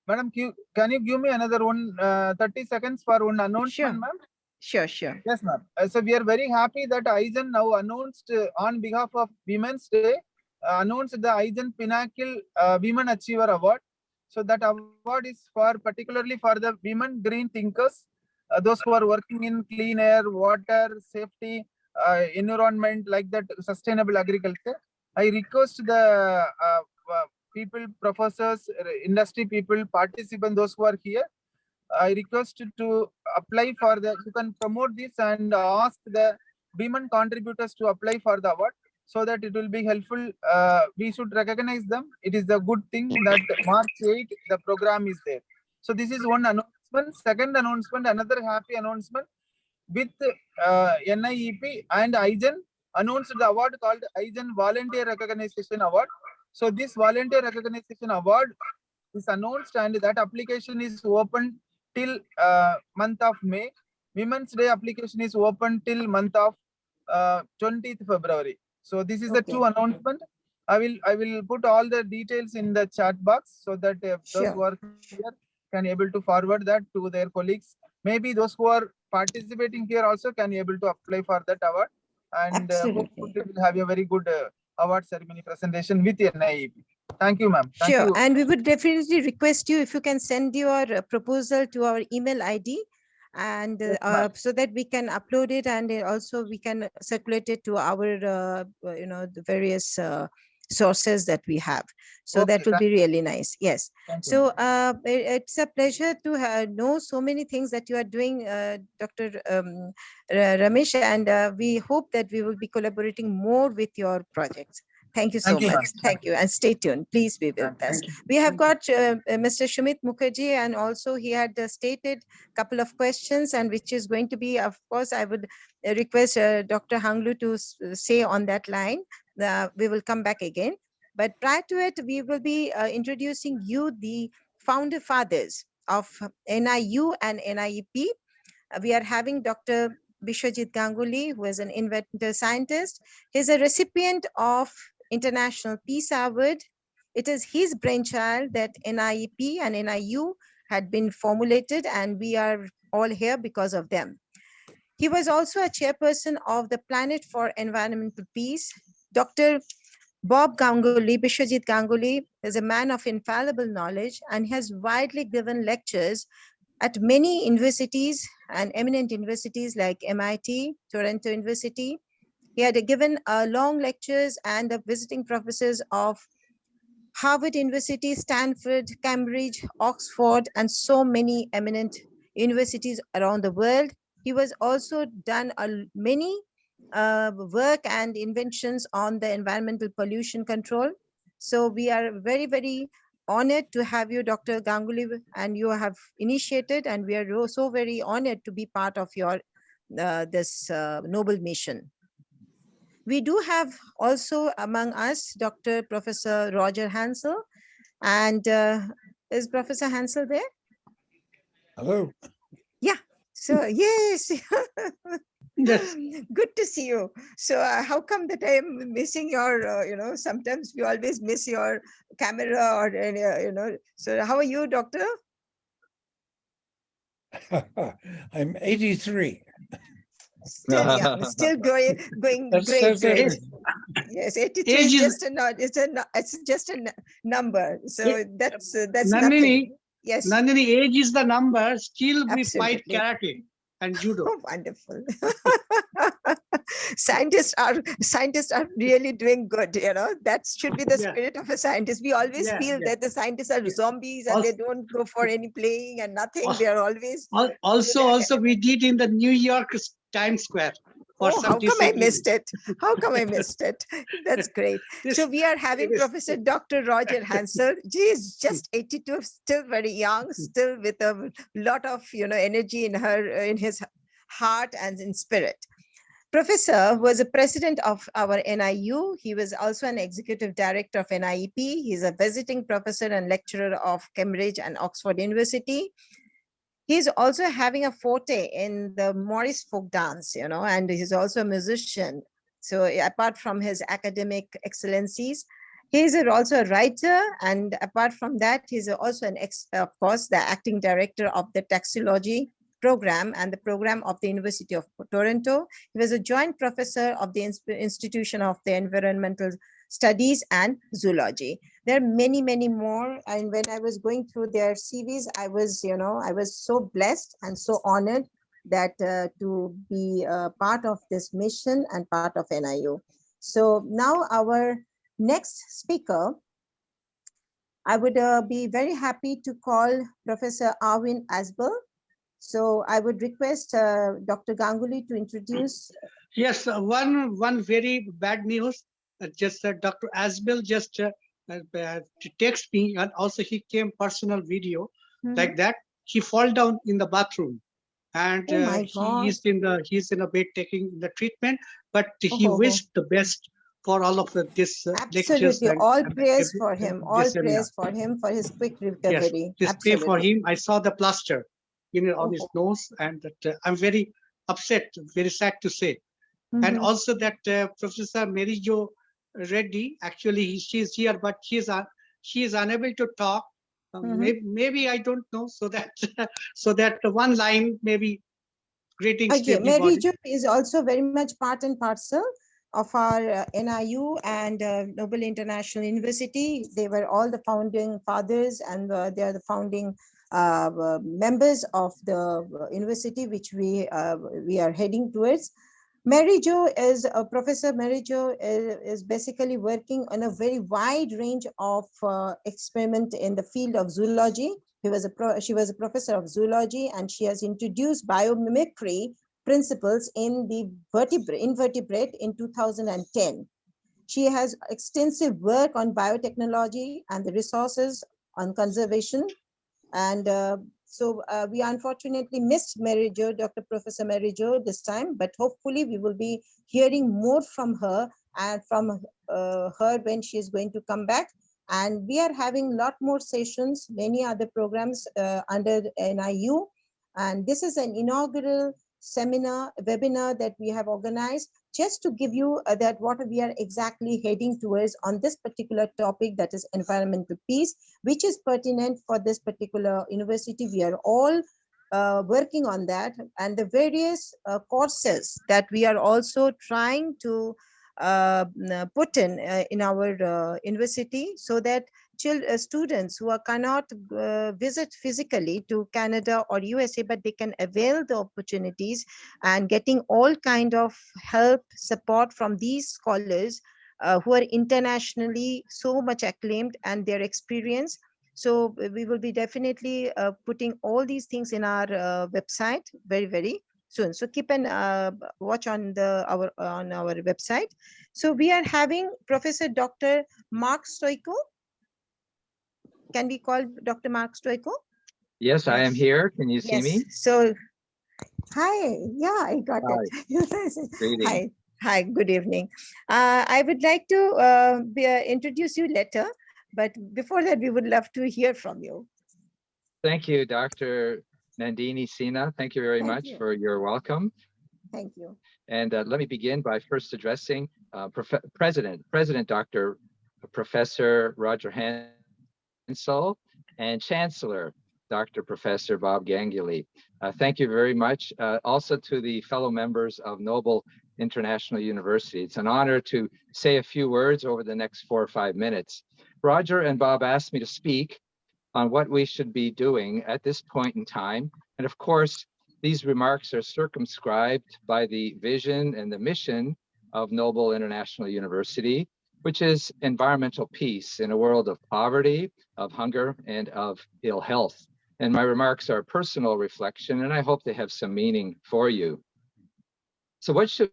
Madam, can you give me another 30 seconds for one announcement, ma'am? Sure, sure. Yes, ma'am. So we are very happy that Aizen now announced on behalf of Women's Day, announced the Aizen Pinnacle Women Achiever Award. So that award is for particularly for the women green thinkers, those who are working in clean air, water, safety, environment, like that, sustainable agriculture. I request the people, professors, industry people, participants, those who are here, I request to apply for you can promote this and ask the women contributors to apply for the award so that it will be helpful. We should recognize them. It is a good thing that March 8, the program is there. So this is one announcement. Second announcement, another happy announcement with NIEP and Aizen announced the award called Aizen Volunteer Recognition Award. So this Volunteer Recognition Award is announced and that application is open till month of May. Women's Day application is open till month of 20th February. So this is the two announcement. I will put all the details in the chat box so that those who are here can able to forward that to their colleagues. Maybe those who are participating here also can able to apply for that award, and hopefully we'll have a very good award ceremony presentation with NIEP. Thank you, ma'am. Thank you. And we would definitely request you if you can send your proposal to our email ID, and so that we can upload it, and also we can circulate it to our the various sources that we have. So that would be really nice. Yes. So it's a pleasure to know so many things that you are doing, Dr. Ramesh, and we hope that we will be collaborating more with your projects. Thank you so much. Thank you. And stay tuned. Please be with us. We have got Mr. Shumit Mukherjee, and also he had stated a couple of questions, and which is going to be, of course, I would request Dr. Hanglu to say on that line. We will come back again. But prior to it, we will be introducing you the founder fathers of NIU and NIEP. We are having Dr. Bishwajit Ganguly, who is an inventor scientist. He's a recipient of International Peace Award. It is his brainchild that NIEP and NIU had been formulated, and we are all here because of them. He was also a chairperson of the Planet for Environmental Peace. Dr. Bob Ganguly, Bishwajit Ganguly, is a man of infallible knowledge and has widely given lectures at many universities and eminent universities like MIT, Toronto University. He had given long lectures and visiting professors of Harvard University, Stanford, Cambridge, Oxford, and so many eminent universities around the world. He was also done many work and inventions on the environmental pollution control. So we are very, very honored to have you, Dr. Ganguly, and you have initiated, and we are so very honored to be part of your this noble mission. We do have also among us Dr. Professor Roger Hansel, and is Professor Hansel there? Hello. Yeah. So yes. Yes. Good to see you. So how come that I am missing your, sometimes we always miss your camera or, so how are you, doctor? I'm 83. Still young, still going great. Yes, 83 is just it's just a number. So that's Nandini, nothing. Yes. Nandini, age is the number. Still we fight Absolutely. karate and judo. Oh, wonderful. Scientists are really doing good, that should be the spirit of a scientist. We always feel that the scientists are zombies and they don't go for any playing and nothing. They are always also we did in the New York Times Square for Oh, some how come I disabled. missed it? How come I missed it? That's great. This- So we are having this- Professor Dr. Roger Hansel. He is just 82, still very young, still with a lot of energy in his heart and in spirit. Professor was a president of our NIU. He was also an executive director of NIEP. He's a visiting professor and lecturer of Cambridge and Oxford University. He's also having a forte in the Morris folk dance, and he's also a musician. So apart from his academic excellencies, he's also a writer. And apart from that, he's also of course, the acting director of the taxology program and the program of the University of Toronto. He was a joint professor of the Institution of the Environmental Studies and Zoology. There are many, many more. And when I was going through their CVs, I was so blessed and so honored that to be part of this mission and part of NIU. So now our next speaker, I would be very happy to call Professor Arvind Asbel. So I would request Dr. Ganguly to introduce. Yes, one very bad news. Just Dr. Asbel just text me, and also he came personal video like that. He fall down in the bathroom, and he's in a bed taking the treatment. But he wished the best for all of this lectures. Absolutely, all prayers every- for him. this All seminar. prayers for him for his quick recovery. Yes, just pray for him. I saw the plaster, on his Oh. nose, and that I'm very upset, very sad to say. And also that Professor Mary Jo Reddy, actually she's here, but she is unable to talk. Maybe I don't know. So that so that one line, maybe greetings to Okay, everybody. Mary Jo is also very much part and parcel of our NIU and Global International University. They were all the founding fathers, and they are the founding members of the university, which we are heading towards. Mary Jo is Professor Mary Jo is basically working on a very wide range of experiment in the field of zoology. She was a professor of zoology, and she has introduced biomimicry principles in the invertebrate in 2010. She has extensive work on biotechnology and the resources on conservation. And so we unfortunately missed Mary Jo, Dr. Professor Mary Jo this time, but hopefully we will be hearing more from her and from her when she is going to come back. And we are having a lot more sessions, many other programs under NIU. And this is an inaugural webinar that we have organized just to give you that what we are exactly heading towards on this particular topic, that is environmental peace, which is pertinent for this particular university. We are all working on that, and the various courses that we are also trying to put in our university, so that students who cannot visit physically to Canada or USA, but they can avail the opportunities and getting all kind of help, support from these scholars who are internationally so much acclaimed and their experience. So we will be definitely putting all these things in our website very, very soon. So keep an watch on our website. So we are having Professor Dr. Mark Stoico. Can we call Dr. Mark Stoico? Yes, I am here. Can you see me? So, hi. Yeah, I got it. Greetings. Hi. Good evening. I would like to introduce you later, but before that, we would love to hear from you. Thank you, Dr. Nandini Sina. Thank you very much for your welcome. Thank you. And let me begin by first addressing President Dr. Professor Roger Hansel and Chancellor Dr. Professor Bob Ganguly. Thank you very much. Also to the fellow members of Noble International University. It's an honor to say a few words over the next 4 or 5 minutes. Roger and Bob asked me to speak on what we should be doing at this point in time. And of course, these remarks are circumscribed by the vision and the mission of Noble International University, which is environmental peace in a world of poverty, of hunger, and of ill health. And my remarks are a personal reflection, and I hope they have some meaning for you. So what should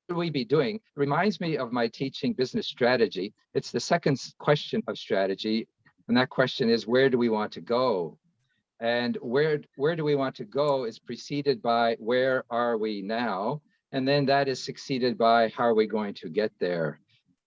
we be doing? It reminds me of my teaching business strategy. It's the second question of strategy. And that question is, where do we want to go? And where do we want to go is preceded by where are we now? And then that is succeeded by how are we going to get there?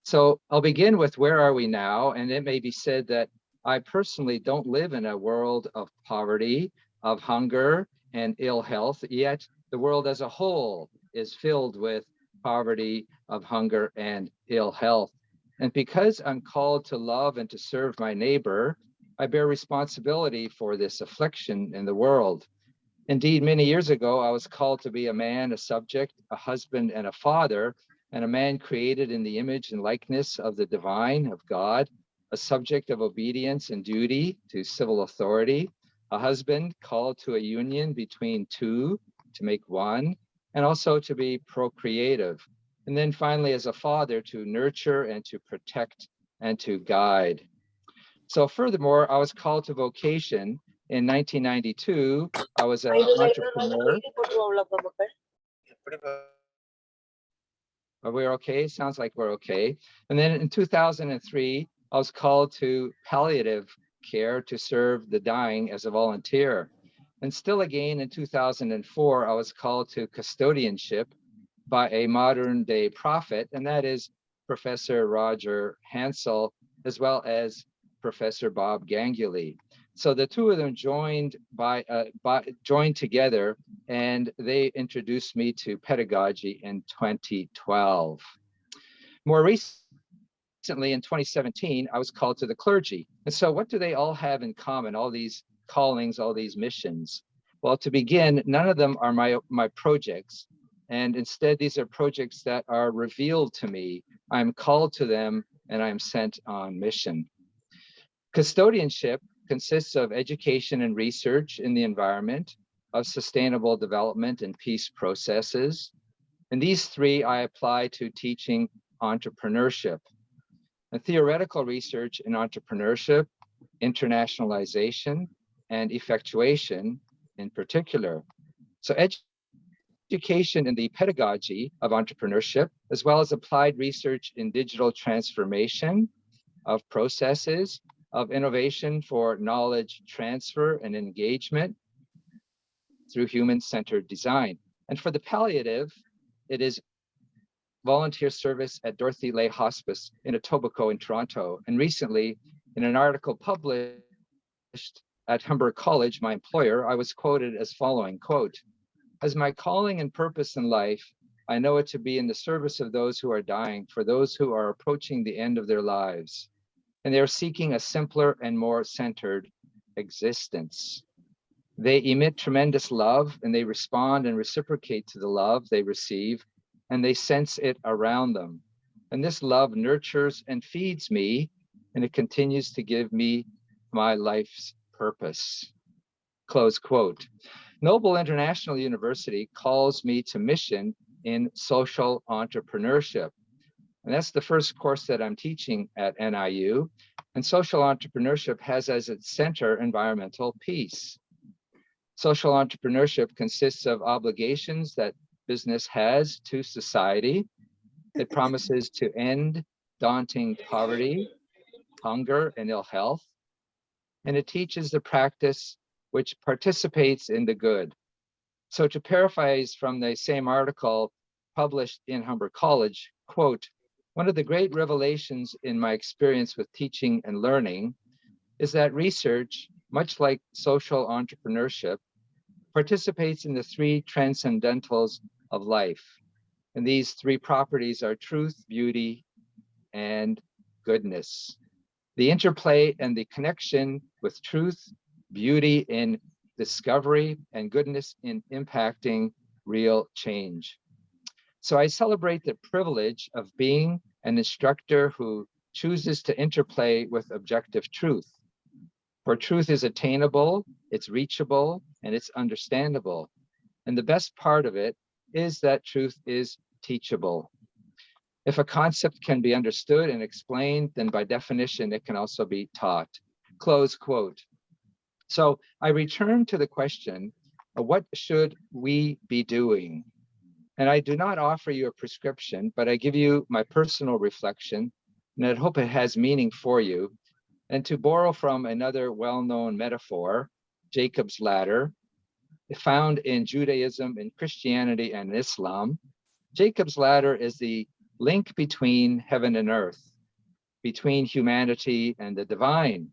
So I'll begin with where are we now? And it may be said that I personally don't live in a world of poverty, of hunger and ill health, yet the world as a whole is filled with poverty, of hunger and ill health. And because I'm called to love and to serve my neighbor, I bear responsibility for this affliction in the world. Indeed, many years ago, I was called to be a man, a subject, a husband, and a father, and a man created in the image and likeness of the divine, of God, a subject of obedience and duty to civil authority, a husband called to a union between two to make one, and also to be procreative. And then finally, as a father, to nurture and to protect and to guide. So furthermore, I was called to vocation. In 1992, I was an entrepreneur. Are we okay? Sounds like we're okay. And then in 2003, I was called to palliative care to serve the dying as a volunteer. And still again in 2004, I was called to custodianship by a modern day prophet, and that is Professor Roger Hansel, as well as Professor Bob Ganguly. So the two of them joined together, and they introduced me to pedagogy in 2012. More recently, in 2017, I was called to the clergy. And so what do they all have in common, all these callings, all these missions? Well, to begin, none of them are my projects. And instead, these are projects that are revealed to me. I'm called to them and I'm sent on mission. Custodianship consists of education and research in the environment, of sustainable development and peace processes. And these three I apply to teaching entrepreneurship. And theoretical research in entrepreneurship, internationalization, and effectuation in particular. So education in the pedagogy of entrepreneurship, as well as applied research in digital transformation of processes, of innovation for knowledge transfer and engagement through human-centered design. And for the palliative, it is volunteer service at Dorothy Lay Hospice in Etobicoke in Toronto. And recently, in an article published at Humber College, my employer, I was quoted as following, quote, "As my calling and purpose in life, I know it to be in the service of those who are dying, for those who are approaching the end of their lives. And they are seeking a simpler and more centered existence. They emit tremendous love and they respond and reciprocate to the love they receive, and they sense it around them. And this love nurtures and feeds me, and it continues to give me my life's purpose." Close quote. Noble International University calls me to mission in social entrepreneurship. And that's the first course that I'm teaching at NIU. And social entrepreneurship has as its center environmental peace. Social entrepreneurship consists of obligations that business has to society. It promises to end daunting poverty, hunger, and ill health. And it teaches the practice which participates in the good. So to paraphrase from the same article published in Humber College, quote, "One of the great revelations in my experience with teaching and learning is that research, much like social entrepreneurship, participates in the three transcendentals of life. And these three properties are truth, beauty, and goodness. The interplay and the connection with truth, beauty in discovery, and goodness in impacting real change. So I celebrate the privilege of being an instructor who chooses to interplay with objective truth. For truth is attainable, it's reachable, and it's understandable. And the best part of it is that truth is teachable. If a concept can be understood and explained, then by definition, it can also be taught." Close quote. So I return to the question of what should we be doing? And I do not offer you a prescription, but I give you my personal reflection, and I hope it has meaning for you. And to borrow from another well-known metaphor, Jacob's ladder, found in Judaism, in Christianity, and Islam, Jacob's ladder is the link between heaven and earth, between humanity and the divine.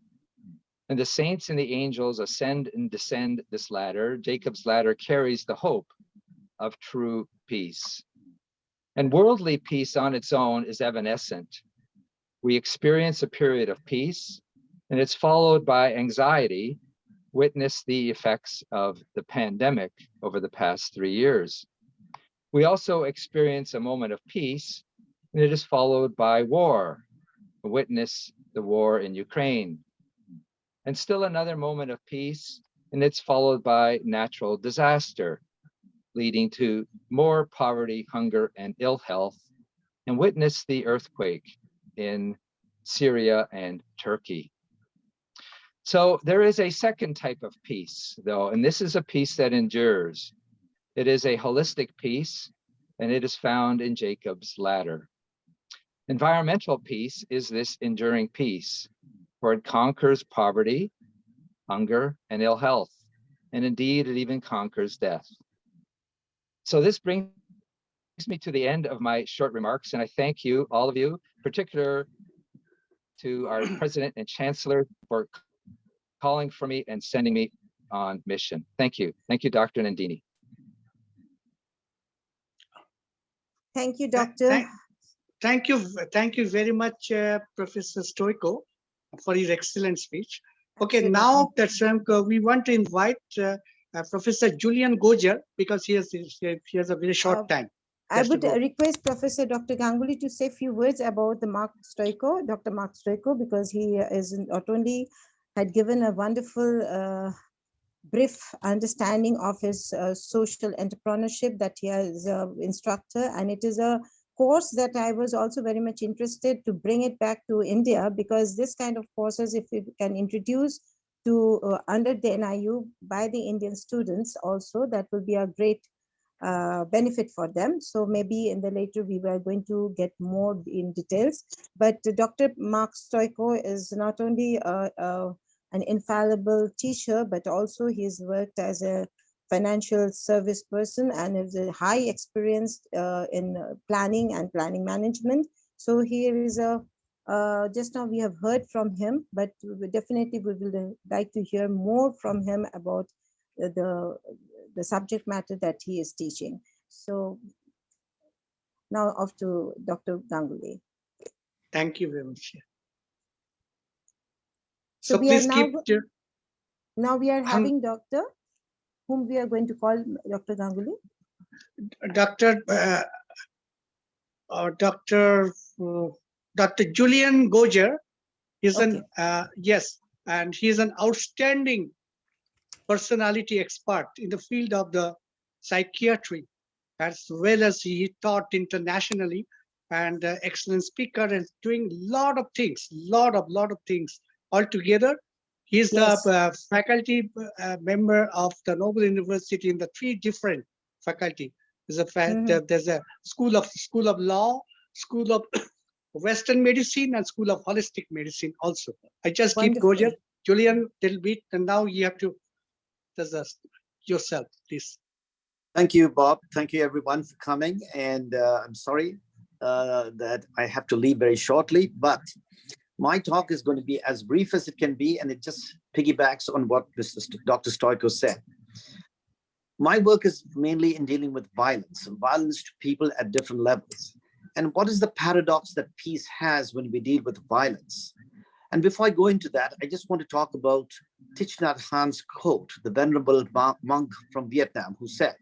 And the saints and the angels ascend and descend this ladder. Jacob's ladder carries the hope of true peace. And worldly peace on its own is evanescent. We experience a period of peace, and it's followed by anxiety. Witness the effects of the pandemic over the past 3 years. We also experience a moment of peace, and it is followed by war. Witness the war in Ukraine. And still another moment of peace, and it's followed by natural disaster, leading to more poverty, hunger, and ill health. And witness the earthquake in Syria and Turkey. So there is a second type of peace, though, and this is a peace that endures. It is a holistic peace, and it is found in Jacob's ladder. Environmental peace is this enduring peace, for it conquers poverty, hunger, and ill health, and indeed it even conquers death. So this brings me to the end of my short remarks, and I thank you, all of you, particularly to our President and Chancellor for calling for me and sending me on mission. Thank you. Thank you, Dr. Nandini. Thank you, Doctor. Thank you very much, Professor Stoico, for his excellent speech. Okay, now that's we want to invite Professor Julian Gojar, because he has a very short time. I would request Professor Dr. Ganguly to say a few words about the Dr. Mark Stoico, because he is not only had given a wonderful brief understanding of his social entrepreneurship, that he is an instructor, and it is a course that I was also very much interested to bring it back to India, because this kind of courses, if we can introduce to under the NIU by the Indian students also, that will be a great benefit for them. So maybe in the later we were going to get more in details, but Dr. Mark Stoico is not only an infallible teacher, but also he's worked as a financial service person and is a high experienced in planning and planning management. So here is a just now we have heard from him, but definitely we will like to hear more from him about the subject matter that he is teaching. So now off to Dr. Ganguly. Thank you very much. So we are now we are having Dr. whom we are going to call Dr. Ganguly. Dr. Julian Gojar is yes, and he is an outstanding personality expert in the field of the psychiatry, as well as he taught internationally, and excellent speaker and doing lot of things altogether. He is the faculty member of the Noble University in the 3 different faculty. There's a school of law, school of Western medicine, and school of holistic medicine also. I just keep Gojar, Julian, little bit, and now you have to yourself, please. Thank you, Bob. Thank you, everyone, for coming. And I'm sorry that I have to leave very shortly, but my talk is going to be as brief as it can be, and it just piggybacks on what Dr. Stoico said. My work is mainly in dealing with violence to people at different levels. And what is the paradox that peace has when we deal with violence? And before I go into that, I just want to talk about Thich Nhat Hanh's quote, the venerable monk from Vietnam, who said,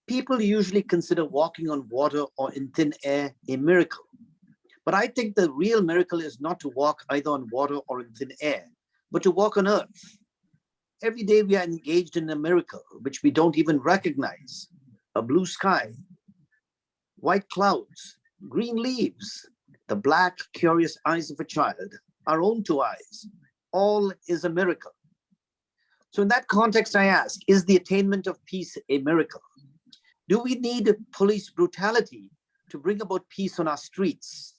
"People usually consider walking on water or in thin air a miracle. But I think the real miracle is not to walk either on water or in thin air, but to walk on earth. Every day we are engaged in a miracle which we don't even recognize. A blue sky, white clouds, green leaves, the black, curious eyes of a child, our own 2 eyes, all is a miracle." So in that context, I ask, is the attainment of peace a miracle? Do we need police brutality to bring about peace on our streets?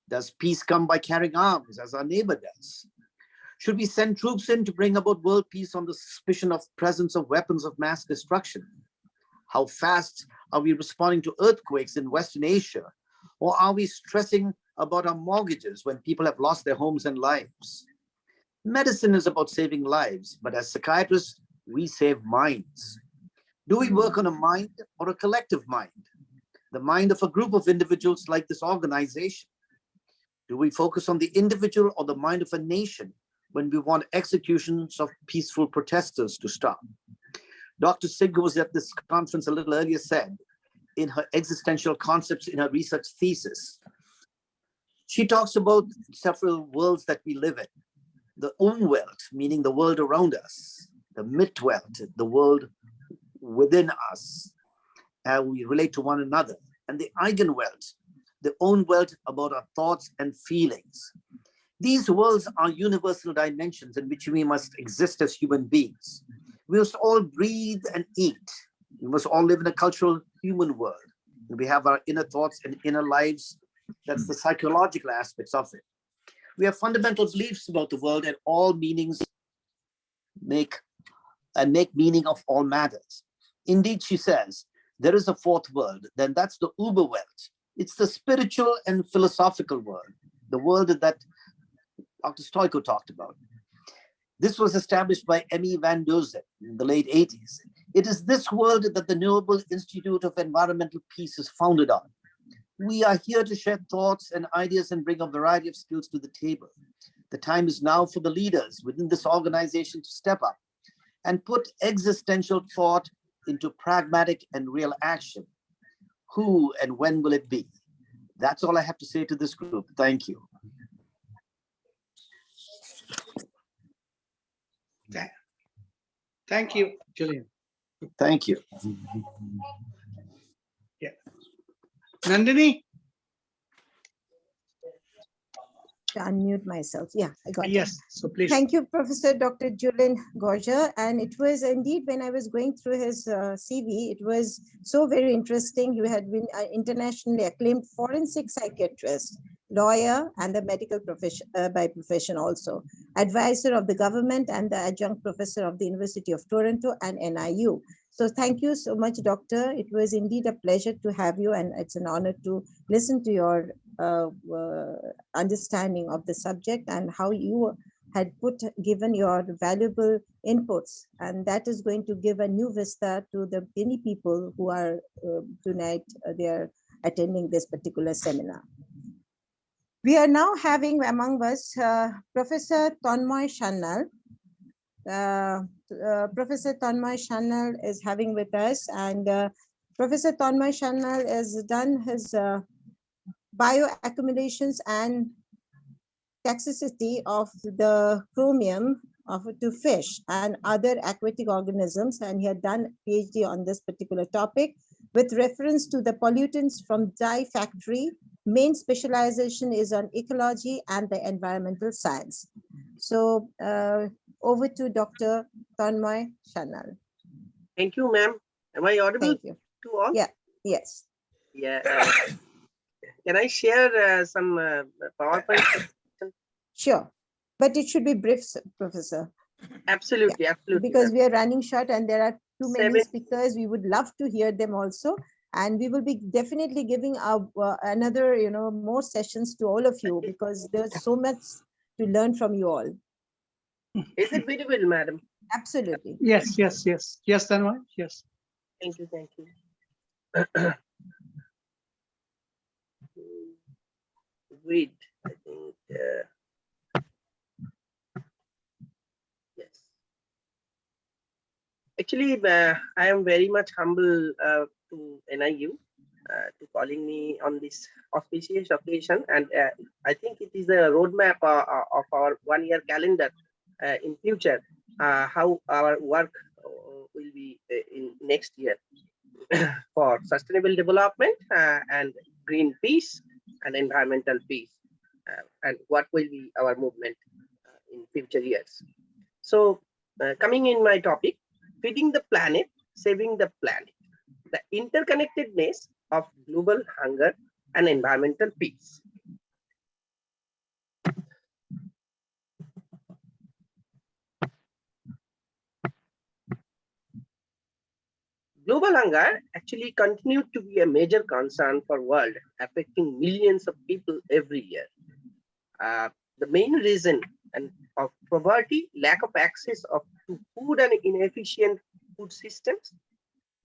Does peace come by carrying arms, as our neighbor does? Should we send troops in to bring about world peace on the suspicion of presence of weapons of mass destruction? How fast are we responding to earthquakes in Western Asia? Or are we stressing about our mortgages when people have lost their homes and lives? Medicine is about saving lives, but as psychiatrists, we save minds. Do we work on a mind or a collective mind? The mind of a group of individuals like this organization? Do we focus on the individual or the mind of a nation when we want executions of peaceful protesters to stop? Dr. Singh, who was at this conference a little earlier, said in her existential concepts in her research thesis, she talks about several worlds that we live in. The Umwelt, meaning the world around us, the Mitwelt, the world within us, how we relate to one another, and the Eigenwelt, the own world about our thoughts and feelings. These worlds are universal dimensions in which we must exist as human beings. We must all breathe and eat. We must all live in a cultural human world. We have our inner thoughts and inner lives. That's the psychological aspects of it. We have fundamental beliefs about the world, and all meanings make meaning of all matters. Indeed, she says, there is a fourth world, then that's the Uberwelt. It's the spiritual and philosophical world, the world that Dr. Stoiko talked about. This was established by Emmy Van Dusen in the late 80s. It is this world that the Noble Institute of Environmental Peace is founded on. We are here to share thoughts and ideas and bring a variety of skills to the table. The time is now for the leaders within this organization to step up and put existential thought into pragmatic and real action. Who and when will it be? That's all I have to say to this group. Thank you. Thank you, Julian. Thank you. Yeah. Nandini? To unmute myself. Yeah, I got it. Yes, so please. Thank you, Professor Dr. Julian Gorger. And it was indeed, when I was going through his CV, it was so very interesting. You had been an internationally acclaimed forensic psychiatrist, lawyer, and the medical profession by profession also, advisor of the government and the adjunct professor of the University of Toronto and NIU. So thank you so much, Doctor. It was indeed a pleasure to have you, and it's an honor to listen to your understanding of the subject and how you had given your valuable inputs, and that is going to give a new vista to the many people who are tonight they are attending this particular seminar. We are now having among us Professor Tanmoy Sannal. Professor Tanmoy Sannal is having with us, and Professor Tanmoy Sannal has done his bioaccumulations and toxicity of the chromium to fish and other aquatic organisms, and he had done a PhD on this particular topic with reference to the pollutants from dye factory. Main specialization is on ecology and the environmental science. So over to Dr. Tanmoy Sannal. Thank you, ma'am. Am I audible? Thank you. To all? Yeah. Yes. Yeah. Can I share some PowerPoint? Sure, but it should be brief, Professor. Absolutely, Yeah. absolutely. Because we are running short and there are too many 7 speakers. We would love to hear them also, and we will be definitely giving another, more sessions to all of you, because there's so much to learn from you all. Is it visible, madam? Absolutely. Yes, yes, yes. Yes, Tanmoy, yes. Thank you, thank you. Wait, I think, yes. Actually, I am very much humble to NIU to calling me on this auspicious occasion, and I think it is a roadmap of our one-year calendar in future, how our work will be in next year for sustainable development and green peace and environmental peace, and what will be our movement in future years. So coming in my topic, feeding the planet, saving the planet. the interconnectedness of global hunger and environmental peace. Global hunger actually continued to be a major concern for world, affecting millions of people every year. The main reason of poverty, lack of access to food and inefficient food systems.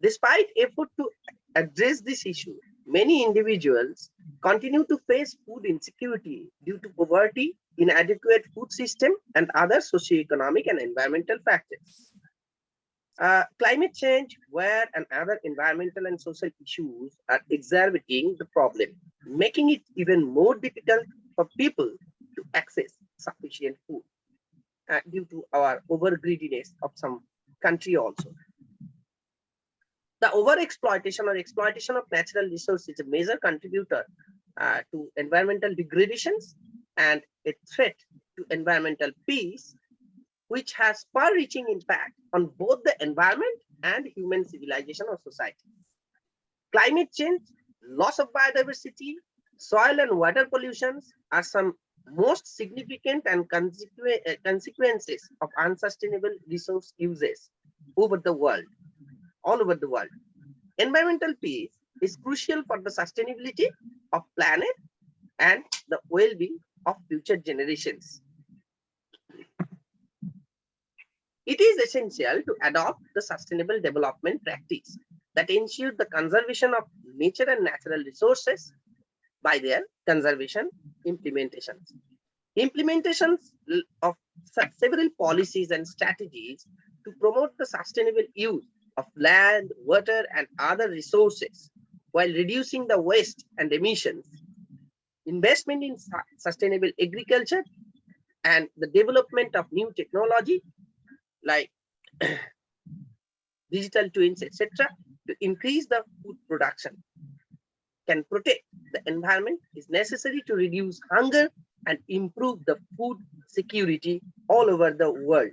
Despite effort to address this issue, many individuals continue to face food insecurity due to poverty, inadequate food system, and other socioeconomic and environmental factors. Climate change, wear, and other environmental and social issues are exacerbating the problem, making it even more difficult for people to access sufficient food due to our over-greediness of some country also. The over-exploitation or exploitation of natural resources is a major contributor to environmental degradations and a threat to environmental peace, which has far-reaching impact on both the environment and human civilization or society. Climate change, loss of biodiversity, soil and water pollutions are some most significant and consequences of unsustainable resource uses over the world, all over the world. Environmental peace is crucial for the sustainability of planet and the well-being of future generations. It is essential to adopt the sustainable development practice that ensure the conservation of nature and natural resources by their conservation implementations. Implementations of several policies and strategies to promote the sustainable use of land, water, and other resources while reducing the waste and emissions. Investment in sustainable agriculture and the development of new technology like digital twins, etc., to increase the food production can protect the environment is necessary to reduce hunger and improve the food security all over the world.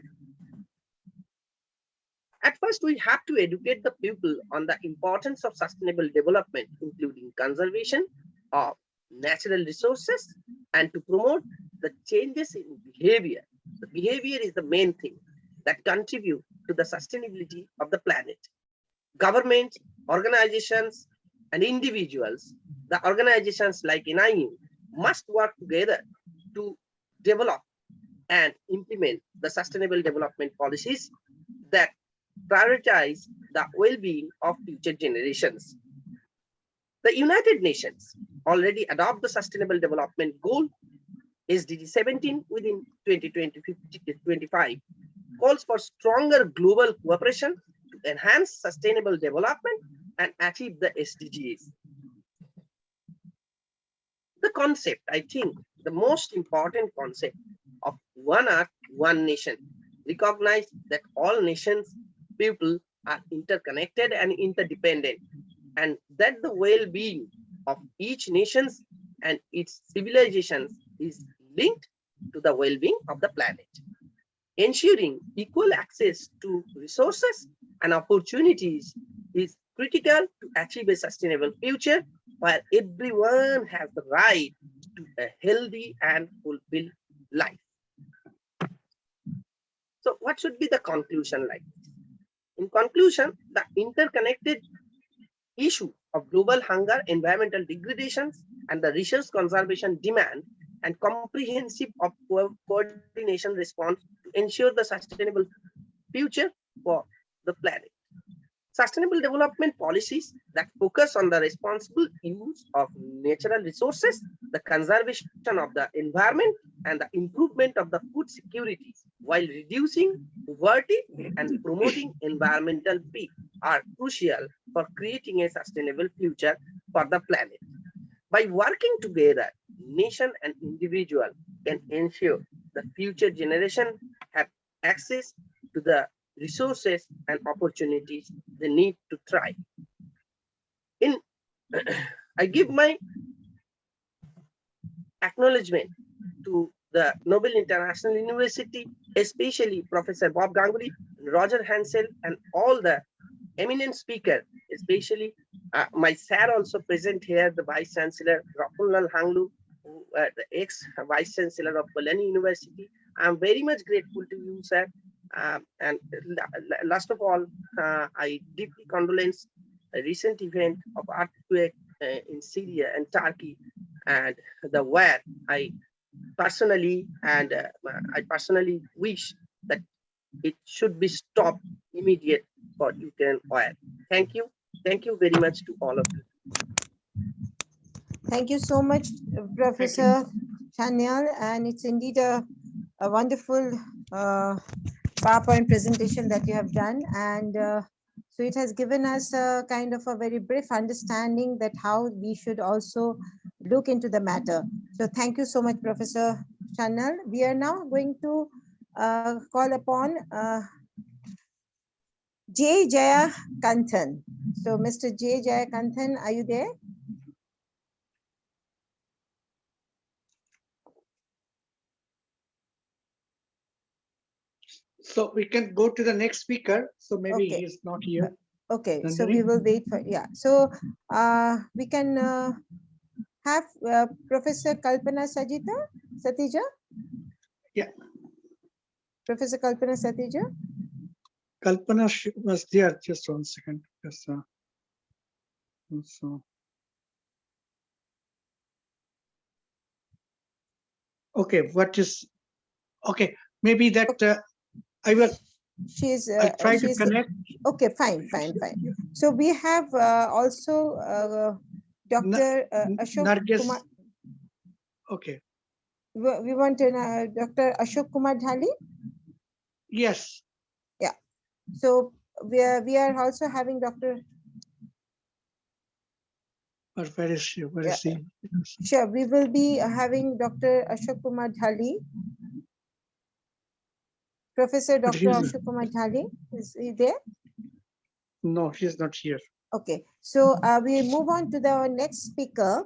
At first, we have to educate the people on the importance of sustainable development, including conservation of natural resources, and to promote the changes in behavior. The behavior is the main thing that contribute to the sustainability of the planet. Government, organizations, and individuals, the organizations like NIU, must work together to develop and implement the sustainable development policies that prioritize the well-being of future generations. The United Nations already adopt the Sustainable Development Goal, SDG 17 within 2020-25, calls for stronger global cooperation to enhance sustainable development and achieve the SDGs. The concept, I think, the most important concept of one Earth, one nation, recognize that all nations, people are interconnected and interdependent, and that the well-being of each nation and its civilizations is linked to the well-being of the planet. Ensuring equal access to resources and opportunities is critical to achieve a sustainable future where everyone has the right to a healthy and fulfilled life. So what should be the conclusion like? In conclusion, the interconnected issue of global hunger, environmental degradations, and the resource conservation demand and comprehensive of coordination response to ensure the sustainable future for the planet. Sustainable development policies that focus on the responsible use of natural resources, the conservation of the environment, and the improvement of the food security while reducing poverty and promoting environmental peace are crucial for creating a sustainable future for the planet. By working together, nation and individual can ensure the future generation have access to the resources and opportunities they need to thrive. I give my acknowledgement to the Nobel International University, especially Professor Bob Ganguly, Roger Hansel, and all the eminent speaker, especially my sir also present here, the Vice Chancellor, Rapunlal Hanglu, the ex-Vice Chancellor of Bolani University. I'm very much grateful to you, sir. And last of all, I deeply condolence a recent event of earthquake in Syria and Turkey, and the war. I personally wish that it should be stopped immediate for Ukraine war. Thank you very much to all of you. Thank you so much, Professor Chanyal, and it's indeed a wonderful PowerPoint presentation that you have done, and so it has given us a kind of a very brief understanding that how we should also look into the matter. So thank you so much, Professor Chanyal. We are now going to call upon J. Jaya Kanthan. So Mr. J. Jaya Kanthan, are you there? So we can go to the next speaker. So maybe Okay. he's not here. Okay, so we will wait for, yeah. So we can have Professor Kalpana Satija? Yeah. Professor Kalpana Satija? Kalpana was there. Just 1 second. Yes, so. Okay, what is, okay, maybe that I will. I'll try to connect. Okay, fine. So we have also Dr. Ashok Nargis. Kumar. Okay. We want Dr. Ashok Kumar Dhali? Yes. Yeah. So we are also having Dr. Or where is she? Where is he? Sure, we will be having Dr. Ashok Kumar Dhali. Professor Dr. Ashok Kumar Dhali, is he there? No, she's not here. Okay, so we move on to the next speaker.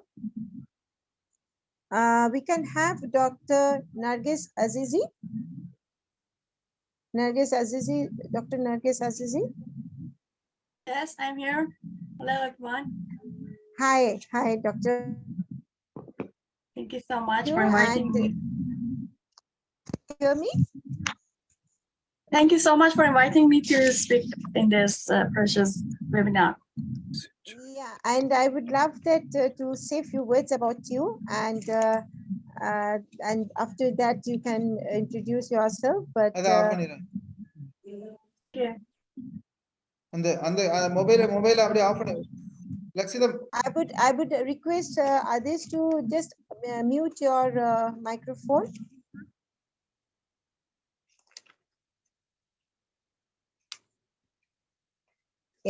We can have Dr. Nargis Azizi. Nargis Azizi, Dr. Nargis Azizi. Yes, I'm here. Hello, everyone. Hi, Doctor. Thank you so much for inviting me. Hear me? Thank you so much for inviting me to speak in this precious webinar. Yeah, and I would love that to say a few words about you, and after that you can introduce yourself. But Okay. mobile அப்படியே of பண்ணு லக்ஷிதம். I would request others to just mute your microphone.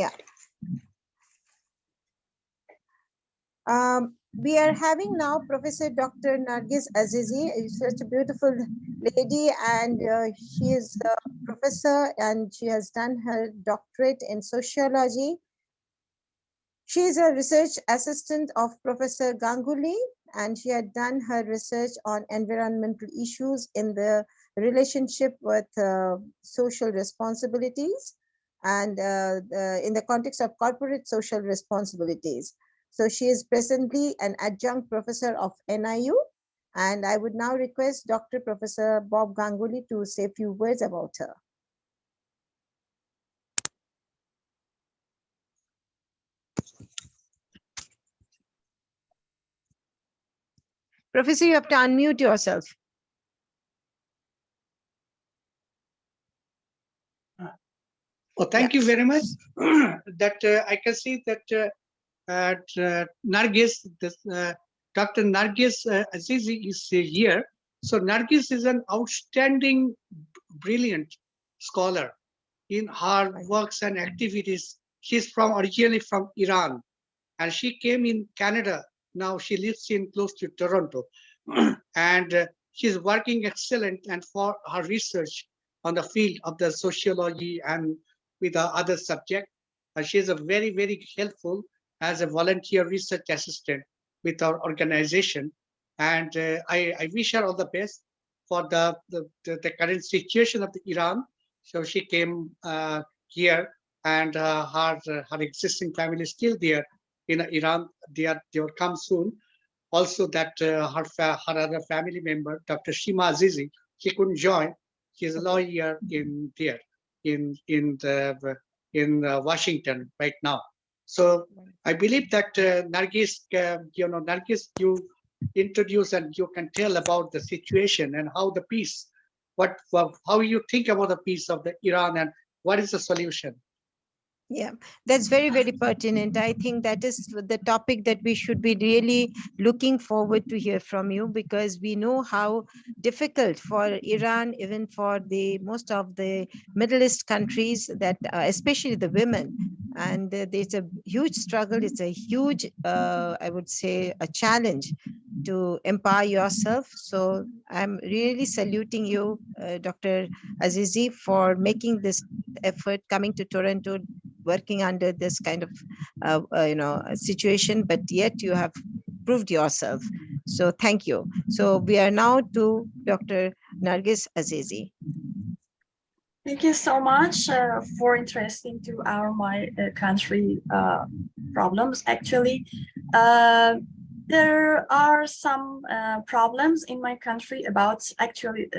Yeah. We are having now Professor Dr. Nargis Azizi. Is such a beautiful lady, and she is a professor, and she has done her doctorate in sociology. She is a research assistant of Professor Ganguly, and she had done her research on environmental issues in the relationship with social responsibilities and in the context of corporate social responsibilities. So she is presently an adjunct professor of NIU, and I would now request Dr. Professor Bob Ganguly to say a few words about her. Professor, you have to unmute yourself. Oh, thank you very much. That I can see that Nargis, Dr. Nargis Azizi is here. So Nargis is an outstanding, brilliant scholar in her works and activities. She's originally from Iran, and she came in Canada. Now she lives in close to Toronto, and she's working excellent and for her research on the field of the sociology and with the other subject. She's a very, very helpful as a volunteer research assistant with our organization. And I wish her all the best for the current situation of the Iran. So she came here, and her existing family is still there in Iran. They will come soon. Also, that her other family member, Dr. Shima Azizi, he couldn't join. He's a lawyer in there in Washington right now. So I believe that Nargis, Nargis, you introduce and you can tell about the situation and how the peace, how you think about the peace of the Iran and what is the solution. Yeah, that's very, very pertinent. I think that is the topic that we should be really looking forward to hear from you, because we know how difficult for Iran, even for the most of the Middle East countries, that especially the women. And it's a huge struggle. It's a huge, I would say, a challenge to empower yourself. So I'm really saluting you, Dr. Azizi, for making this effort, coming to Toronto, working under this kind of situation, but yet you have proved yourself. So thank you. So we are now to Dr. Nargis Azizi. Thank you so much for interesting to my country problems. Actually, there are some problems in my country about actually,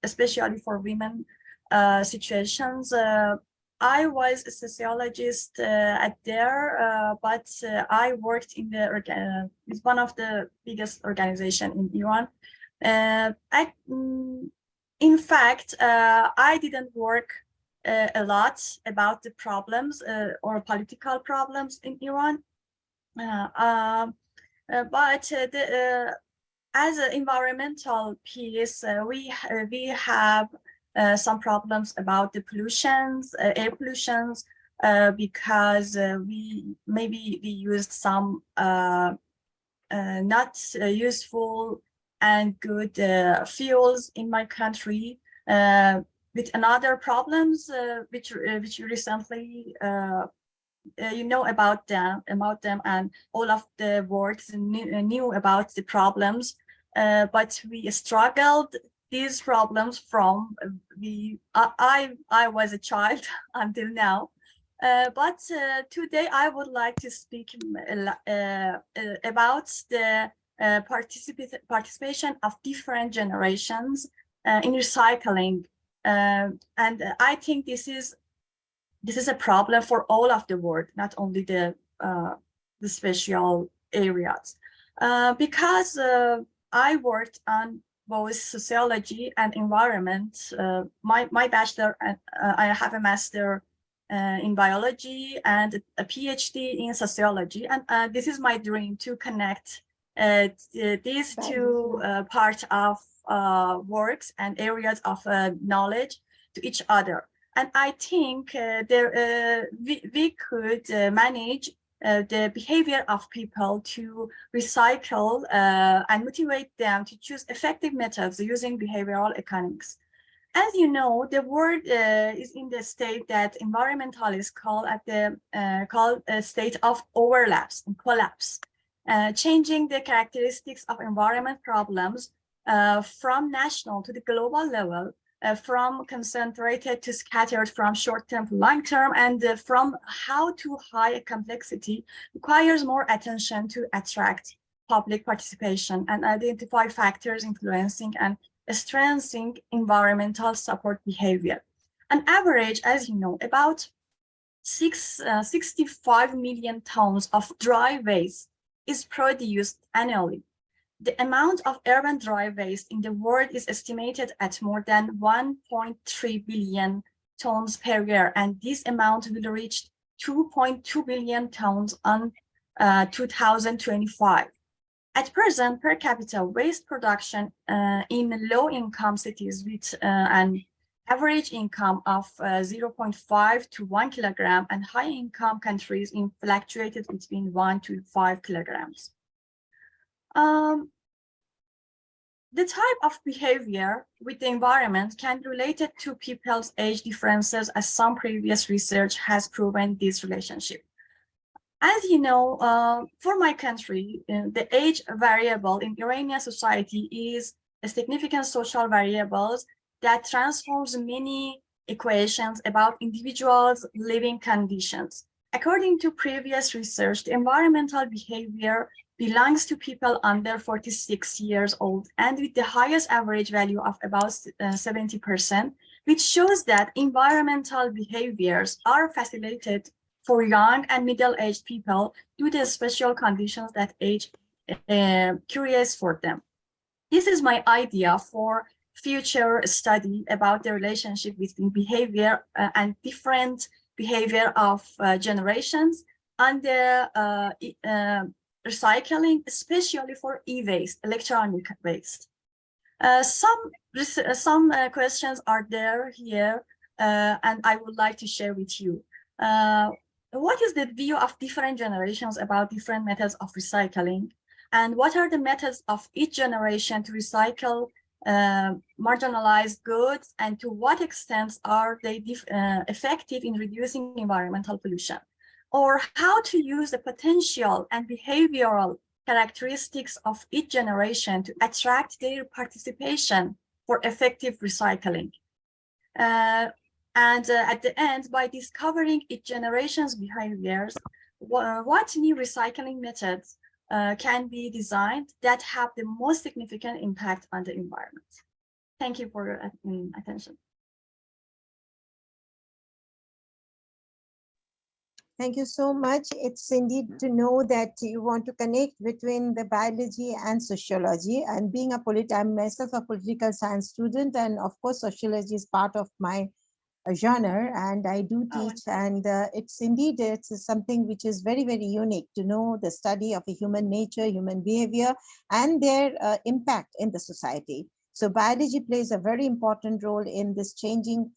especially for women situations. I was a sociologist at there, but I worked in it's one of the biggest organization in Iran. In fact, I didn't work a lot about the problems or political problems in Iran, but as an environmental piece, we have some problems about the pollutions, air pollutions, because we used some not useful and good fuels in my country, with another problems which recently you know about them, and all of the works knew about the problems, but we struggled these problems from I was a child until now. But today I would like to speak about the participation of different generations in recycling, and I think this is a problem for all of the world, not only the special areas, because I worked on both sociology and environment. My bachelor, and I have a master in biology and a PhD in sociology, and this is my dream to connect these two parts of works and areas of knowledge to each other. And I think we could manage the behavior of people to recycle and motivate them to choose effective methods using behavioral economics. As you know, the world is in the state that environmentalists call a state of overlaps and collapse, changing the characteristics of environment problems from national to the global level, from concentrated to scattered, from short-term to long-term, and from how to high complexity requires more attention to attract public participation and identify factors influencing and strengthening environmental support behavior. On average, as you know, about 65 million tons of dry waste is produced annually. The amount of urban dry waste in the world is estimated at more than 1.3 billion tons per year, and this amount will reach 2.2 billion tons on 2025. At present, per capita waste production in low-income cities with an average income of 0.5 to 1 kilogram, and high-income countries fluctuated between 1 to 5 kilograms. The type of behavior with the environment can be related to people's age differences, as some previous research has proven this relationship. As you know, for my country, the age variable in Iranian society is a significant social variable that transforms many equations about individuals' living conditions. According to previous research, the environmental behavior belongs to people under 46 years old and with the highest average value of about 70%, which shows that environmental behaviors are facilitated for young and middle-aged people due to special conditions that age creates for them. This is my idea for future study about the relationship between behavior and different behavior of generations and the recycling, especially for e-waste, electronic waste. Some questions are there here, and I would like to share with you. What is the view of different generations about different methods of recycling? And what are the methods of each generation to recycle marginalized goods, and to what extent are they effective in reducing environmental pollution? Or how to use the potential and behavioral characteristics of each generation to attract their participation for effective recycling. And at the end, by discovering each generation's behaviors, what new recycling methods can be designed that have the most significant impact on the environment. Thank you for your attention. Thank you so much. It's indeed to know that you want to connect between the biology and sociology. And being I'm myself a political science student, and of course, sociology is part of my genre, and I do teach, and it's something which is very, very unique to know the study of a human nature, human behavior, and their impact in the society. So biology plays a very important role in this changing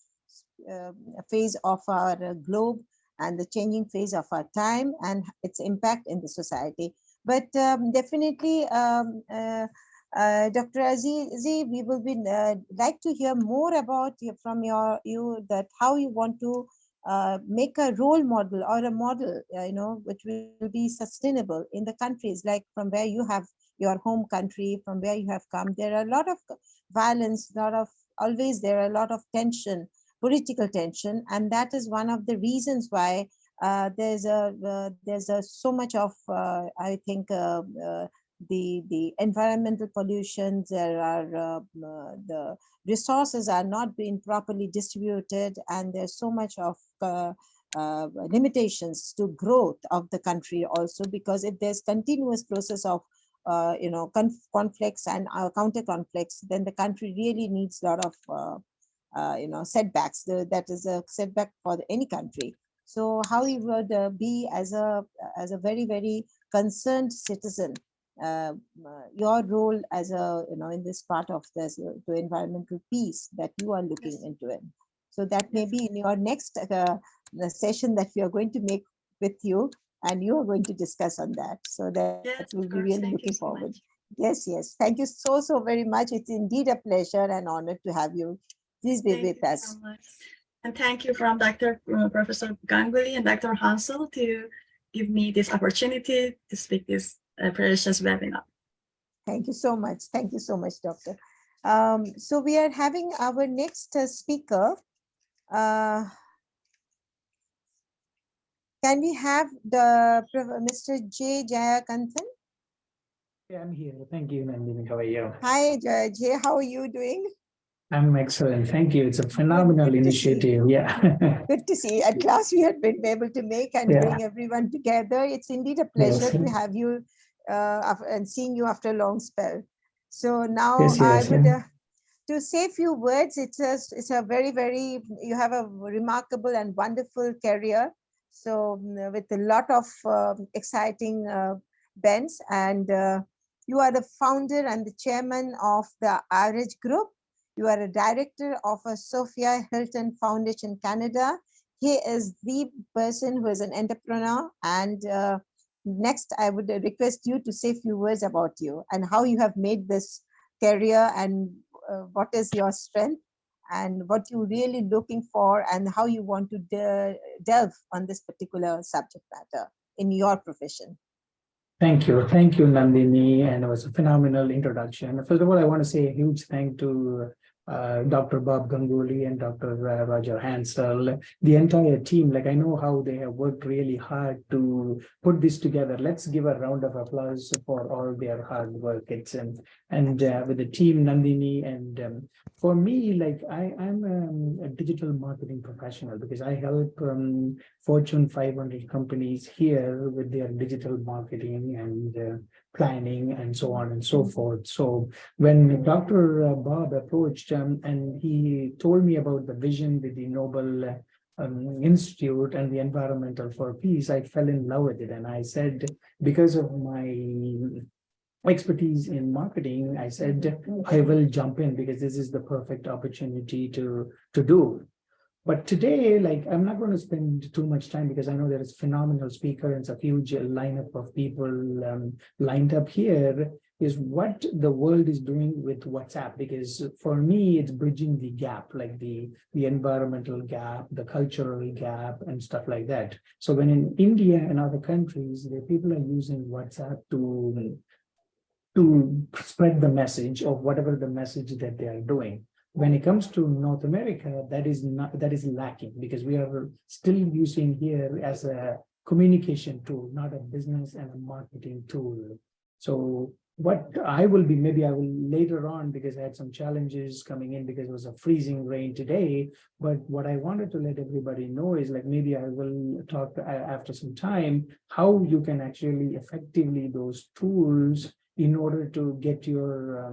phase of our globe and the changing phase of our time and its impact in the society. But definitely, Dr. Azizi, we will be like to hear more about from you that how you want to make a role model or a model, which will be sustainable in the countries like from where you have your home country, from where you have come. There are a lot of violence, there are a lot of tension, political tension, and that is one of the reasons why there's so much of I think the environmental pollution. There are the resources are not being properly distributed, and there's so much of limitations to growth of the country also, because if there's continuous process of conflicts and counter conflicts, then the country really needs a lot of setbacks. That is a setback for any country. So how you would be as a very, very concerned citizen, your role as in this part of this to environmental peace that you are looking into it. So that may be in your next session that we are going to make with you, and you are going to discuss on that. So that we'll be really looking forward. Yes, yes. Thank you so very much. It's indeed a pleasure and honor to have you. Please be with us. So much. And thank you from Professor Ganguly and Dr. Hansel to give me this opportunity to speak this precious webinar. Thank you so much. Thank you so much, Doctor. So we are having our next speaker. Can we have Mr. J. Jayakanthan? Yeah, I'm here. Thank you, Nandini. How are you? Hi, Jay. How are you doing? I'm excellent. Thank you. It's a phenomenal initiative. Yeah. Good to see. At last, we have been able to make and bring everyone together. It's indeed a pleasure to have you and seeing you after a long spell. So now I would to say a few words. It's a very, very, you have a remarkable and wonderful career. So with a lot of exciting bents, and you are the founder and the chairman of the RH Group. You are a director of a Sophia Hilton Foundation Canada. He is the person who is an entrepreneur. And next, I would request you to say a few words about you and how you have made this career, and what is your strength and what you're really looking for, and how you want to delve on this particular subject matter in your profession. Thank you. Thank you, Nandini. And it was a phenomenal introduction. First of all, I want to say a huge thank to Dr. Bob Ganguly and Dr. Roger Hansel, the entire team. Like I know how they have worked really hard to put this together. Let's give a round of applause for all their hard work. It's and with the team, Nandini, and for me, like I'm a digital marketing professional because I help Fortune 500 companies here with their digital marketing and planning and so on and so forth. So when Dr. Bob approached and he told me about the vision with the Nobel Institute and the Environmental for Peace, I fell in love with it. And I said, because of my expertise in marketing, I said, I will jump in because this is the perfect opportunity to do. But today, like, I'm not going to spend too much time because I know there is phenomenal speaker and a huge lineup of people lined up here, is what the world is doing with WhatsApp. Because for me, it's bridging the gap, like the environmental gap, the cultural gap, and stuff like that. So when in India and other countries, the people are using WhatsApp to spread the message of whatever the message that they are doing. When it comes to North America, that is lacking because we are still using here as a communication tool, not a business and a marketing tool. So what I will be, maybe I will later on, because I had some challenges coming in because it was a freezing rain today. But what I wanted to let everybody know is like, maybe I will talk after some time, how you can actually effectively those tools in order to get your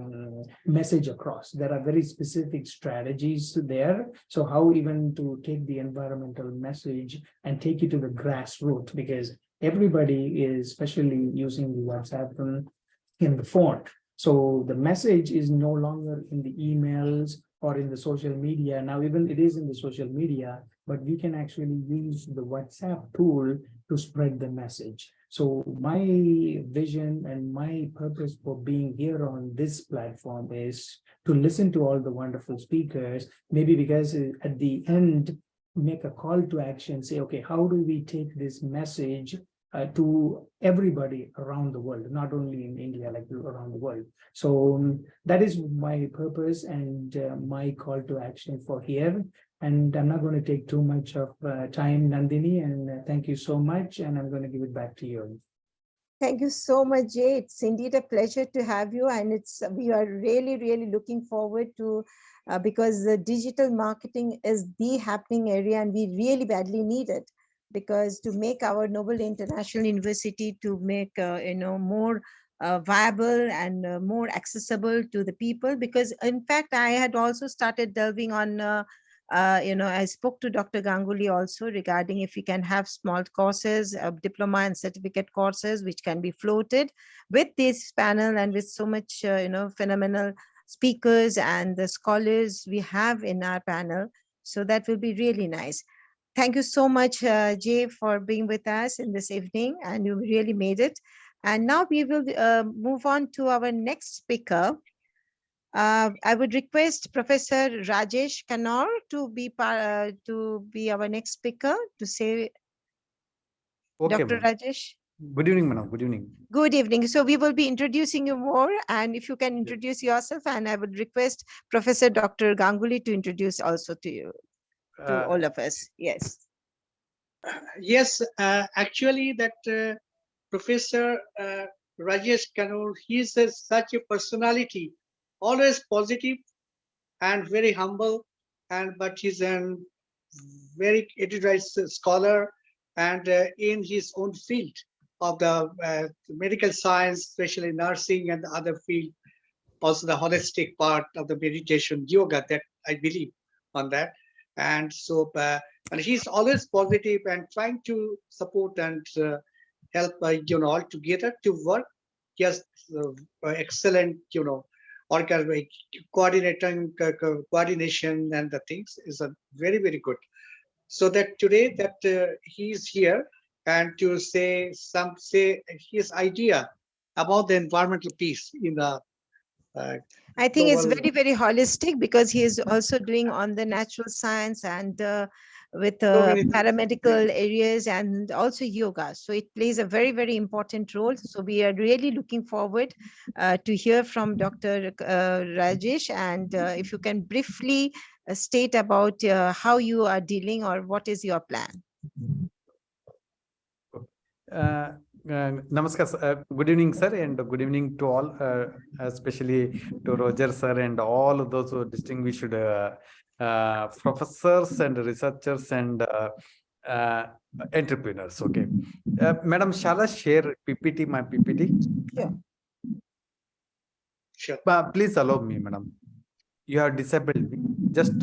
message across. There are very specific strategies there. So how even to take the environmental message and take it to the grassroots, because everybody is especially using the WhatsApp in the font. So the message is no longer in the emails or in the social media. Now, even it is in the social media, but we can actually use the WhatsApp tool to spread the message. So my vision and my purpose for being here on this platform is to listen to all the wonderful speakers, maybe because at the end, make a call to action, say, okay, how do we take this message to everybody around the world, not only in India, like around the world. So that is my purpose and my call to action for here. And I'm not going to take too much of time, Nandini, and thank you so much. And I'm going to give it back to you. Thank you so much, Jay. It's indeed a pleasure to have you. And we are really, really looking forward to, because the digital marketing is the happening area and we really badly need it. Because to make our Noble International University to make more viable and more accessible to the people, because in fact I had also started delving on I spoke to Dr. Ganguly also regarding if we can have small courses, diploma and certificate courses, which can be floated with this panel and with so much phenomenal speakers and the scholars we have in our panel. So that will be really nice. Thank you so much, Jay, for being with us in this evening, and you really made it. And now we will move on to our next speaker. I would request Professor Rajesh Kannor to be our next speaker to say. Okay, Dr. Rajesh. Good evening, madam. Good evening. Good evening. So we will be introducing you more, and if you can introduce yourself, and I would request Professor Dr. Ganguly to introduce also to you, to all of us. Yes. Yes, actually, that Professor Rajesh Kannor, he is such a personality, always positive and very humble, but he's a very erudite scholar and in his own field of the medical science, especially nursing and the other field, also the holistic part of the meditation yoga that I believe on that. And so, and he's always positive and trying to support and help, all together to work. He has excellent, coordination and the things is a very, very good. So that today that he is here and to say his idea about the environmental peace in the I think it's very, very holistic because he is also doing on the natural science and with many paramedical areas and also yoga. So it plays a very, very important role. So we are really looking forward to hear from Dr. Rajesh. And if you can briefly state about how you are dealing or what is your plan. Namaskar, good evening, sir, and good evening to all, especially to Roger, sir, and all of those who are distinguished professors and researchers and entrepreneurs. Okay, Madam, shall I share PPT, my PPT? Sure. Sure. Please allow me, Madam. You have disabled me. Just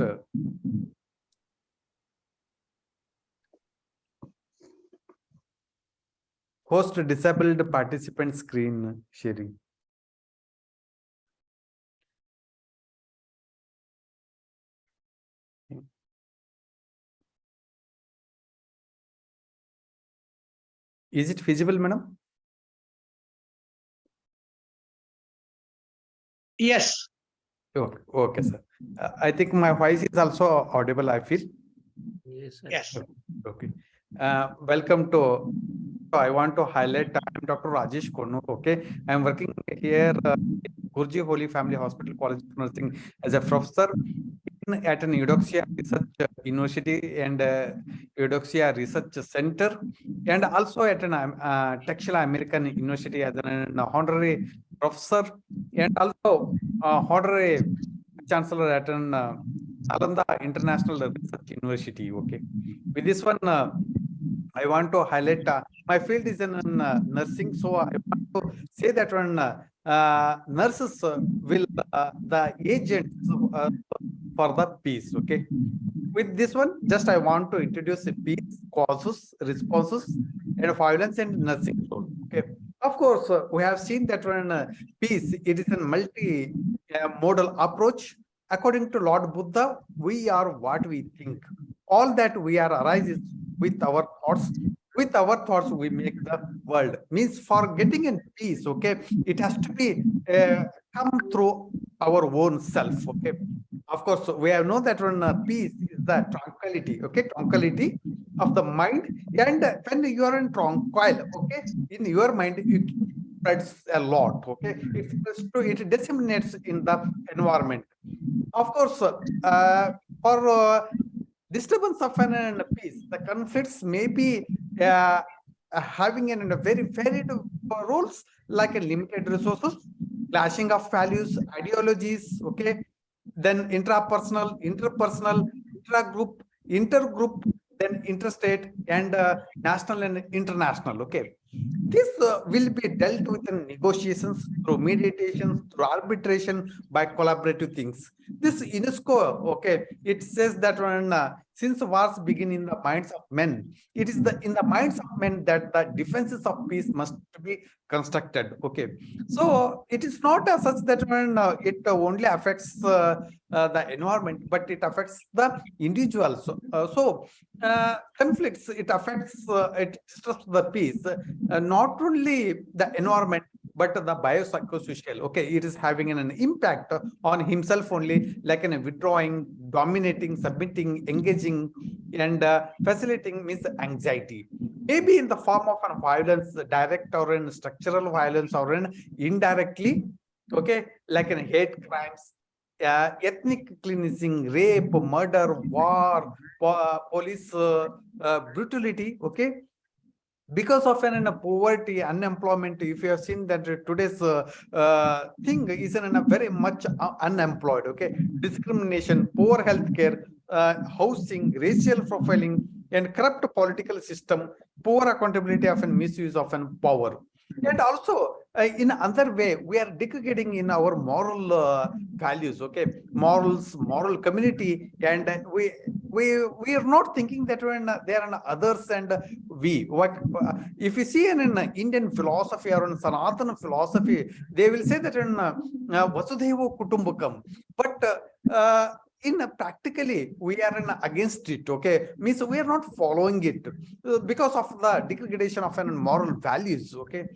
host disabled participant screen sharing. Is it feasible, madam? Yes. Okay, okay, sir. I think my voice is also audible, I feel. Yes, sir. Yes. Okay. Welcome to. I want to highlight. I'm Dr. Rajesh Konur. Okay, I'm working here Gurji Holy Family Hospital, College of Nursing, as a professor at an Eudoxia Research University and Eudoxia Research Center, and also at an Textile American University as an honorary professor, and also honorary chancellor at an Nalanda International Research University. Okay, with this one, I want to highlight my field is in nursing, so I want to say that when nurses will the agents for the peace. Okay, with this one, just I want to introduce the peace, causes, responses, and violence and nursing role. Okay, of course, we have seen that when peace, it is a multi-modal approach. According to Lord Buddha, we are what we think. All that we are arises with our thoughts. With our thoughts, we make the world. Means for getting in peace, okay, it has to be come through our own self. Okay, of course, we have known that when peace is the tranquility. Okay, tranquility of the mind, and when you are in tranquil, okay, in your mind, it spreads a lot. Okay, it disseminates in the environment. Of course, for disturbance of an peace, the conflicts may be having a very varied roles, like a limited resources, clashing of values, ideologies. Okay, then intrapersonal, interpersonal, intragroup, intergroup, then interstate, and national and international. Okay, this will be dealt with in negotiations, through mediations, through arbitration, by collaborative things. This UNESCO, okay, it says that when since wars begin in the minds of men, it is in the minds of men that the defenses of peace must be constructed. Okay, so it is not such that when it only affects the environment, but it affects the individual. So conflicts, it affects, it disturbs the peace, not only the environment, but the biopsychosocial. Okay, it is having an impact on himself only, like in withdrawing, dominating, submitting, engaging, and facilitating means anxiety. Maybe in the form of a violence, direct or in structural violence, or in indirectly. Okay, like in hate crimes, ethnic cleansing, rape, murder, war, police brutality. Okay, because of an poverty, unemployment. If you have seen that today's thing is in a very much unemployed. Okay, discrimination, poor healthcare, housing, racial profiling, and corrupt political system, poor accountability of an misuse of an power. And also in other way, we are degrading in our moral values. Okay, morals, moral community, and we are not thinking that when there are others and we. What if you see in Indian philosophy or in Sanatana philosophy, they will say that in Vasudhaiva Kutumbakam, but in practically we are against it. Okay, means we are not following it because of the degradation of an moral values. Okay,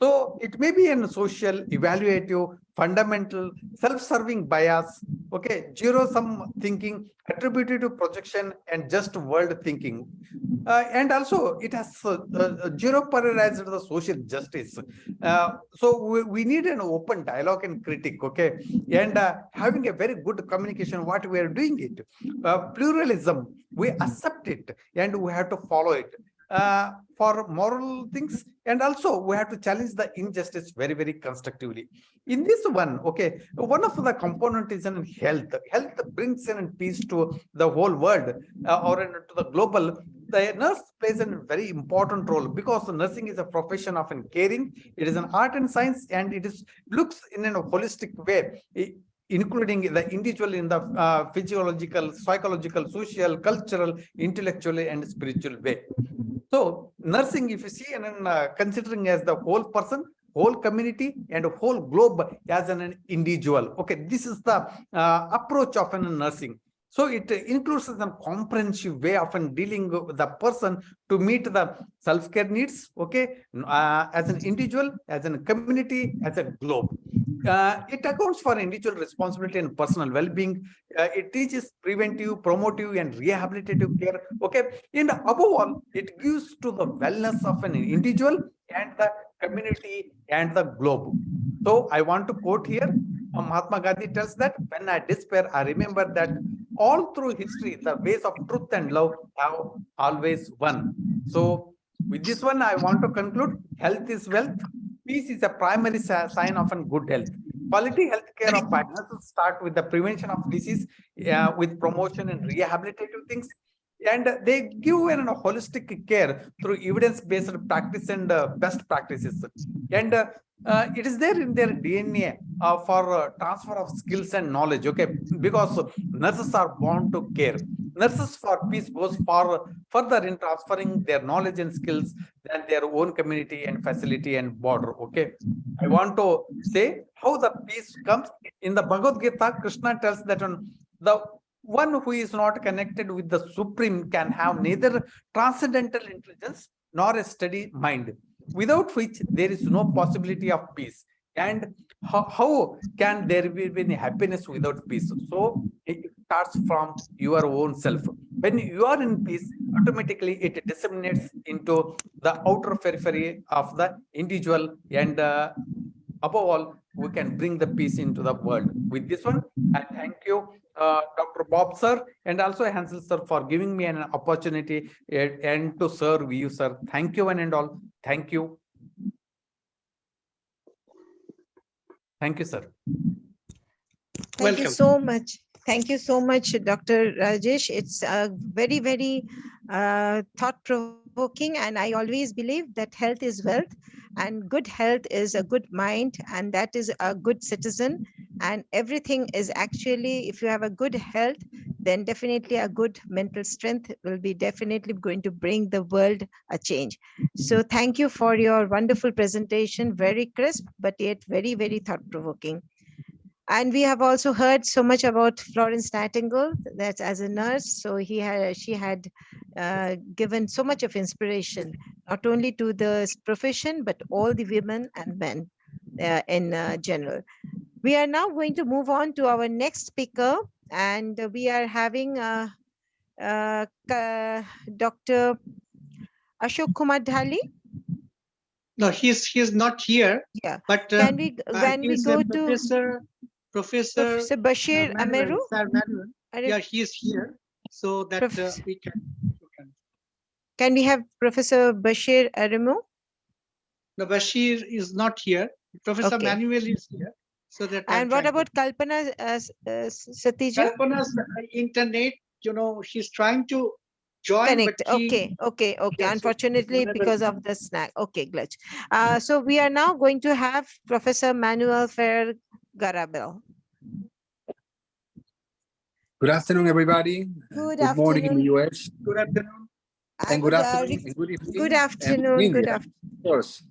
so it may be a social, evaluative, fundamental, self-serving bias, Okay, zero-sum thinking attributed to projection and just world thinking. And also it has zero prioritized the social justice. So we need an open dialogue and critique, okay, and having a very good communication what we are doing it. Pluralism, we accept it and we have to follow it for moral things, and also we have to challenge the injustice very, very constructively. In this one, okay, one of the component is in health. Health brings in peace to the whole world or to the global. The nurse plays a very important role because nursing is a profession of caring. It is an art and science, and it is looks in a holistic way, including the individual in the physiological, psychological, social, cultural, intellectual, and spiritual way. So nursing, if you see, and considering as the whole person, whole community, and whole globe as an individual. Okay, this is the approach of nursing. So it includes a comprehensive way of dealing with the person to meet the self-care needs, okay, as an individual, as a community, as a globe. It accounts for individual responsibility and personal well-being. It teaches preventive, promotive, and rehabilitative care, okay, and above all, it gives to the wellness of an individual and the community and the globe. So I want to quote here, Mahatma Gandhi tells that when I despair, I remember that all through history, the ways of truth and love have always won. So with this one, I want to conclude, health is wealth. Peace is a primary sign of a good health. Quality healthcare of finances start with the prevention of disease, with promotion and rehabilitative things. And they give a holistic care through evidence-based practice and best practices. And it is there in their DNA for transfer of skills and knowledge, okay, because nurses are born to care. Nurses for peace goes far further in transferring their knowledge and skills than their own community and facility and border, okay. I want to say how the peace comes. In the Bhagavad Gita, Krishna tells that the one who is not connected with the Supreme can have neither transcendental intelligence nor a steady mind, without which there is no possibility of peace. And how can there be any happiness without peace? So it starts from your own self. When you are in peace, automatically it disseminates into the outer periphery of the individual, and above all, we can bring the peace into the world. With this one, I thank you, Dr. Bob, sir, and also Hansel, sir, for giving me an opportunity and to serve you, sir. Thank you, one and all. Thank you. Thank you, sir. Thank you so much. Thank you so much, Dr. Rajesh. It's very, very thought-provoking, and I always believe that health is wealth, and good health is a good mind, and that is a good citizen. And everything is actually, if you have a good health, then definitely a good mental strength will be definitely going to bring the world a change. So thank you for your wonderful presentation, very crisp, but yet very, very thought-provoking. And we have also heard so much about Florence Nightingale, that as a nurse, so she had given so much of inspiration, not only to the profession, but all the women and men in general. We are now going to move on to our next speaker, and we are having Dr. Ashok Kumar Dhali. No, he's not here. Yeah. But can we when we go to Professor Bashir Ameru? Yeah, he is here, so that we can. Can we have Professor Bashir Ameru? No, Bashir is not here. Professor Manuel is here, so that. And what about Kalpana Satija? Kalpana's internet, she's trying to join. Connect. Okay. Unfortunately, because of the snack. Okay, glitch. So we are now going to have Professor Manuel Ferrer Garabel. Good afternoon, everybody. Good morning in the US. Good afternoon. And good afternoon. Good evening. Good afternoon. Good afternoon. Of course.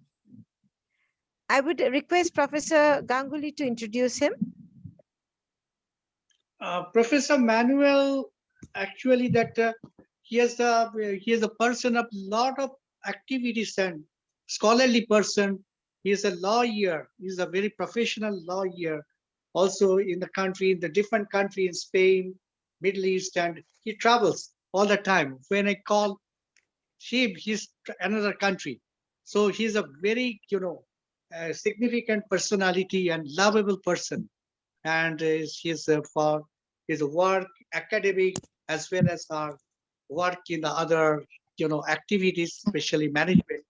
I would request Professor Ganguly to introduce him. Professor Manuel, actually, that he is a person of lot of activities and scholarly person. He is a lawyer. He is a very professional lawyer, also in the country, in the different country in Spain, Middle East, and he travels all the time. When I call him, he's another country. So he's a very, significant personality and lovable person. And for his work, academic, as well as our work in the other, activities, especially management.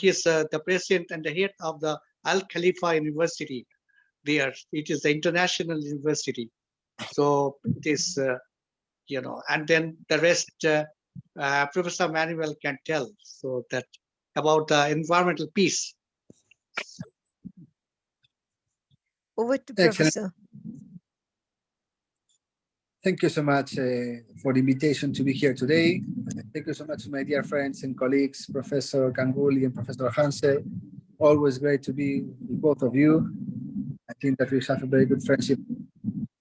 He's the president and the head of the Al Khalifa University there. It is the international university. So it is, and then the rest, Professor Manuel can tell. So that about the environmental peace. Over to Excellent. Professor. Thank you so much for the invitation to be here today. Thank you so much, my dear friends and colleagues, Professor Ganguly and Professor Hansel. Always great to be with both of you. I think that we have a very good friendship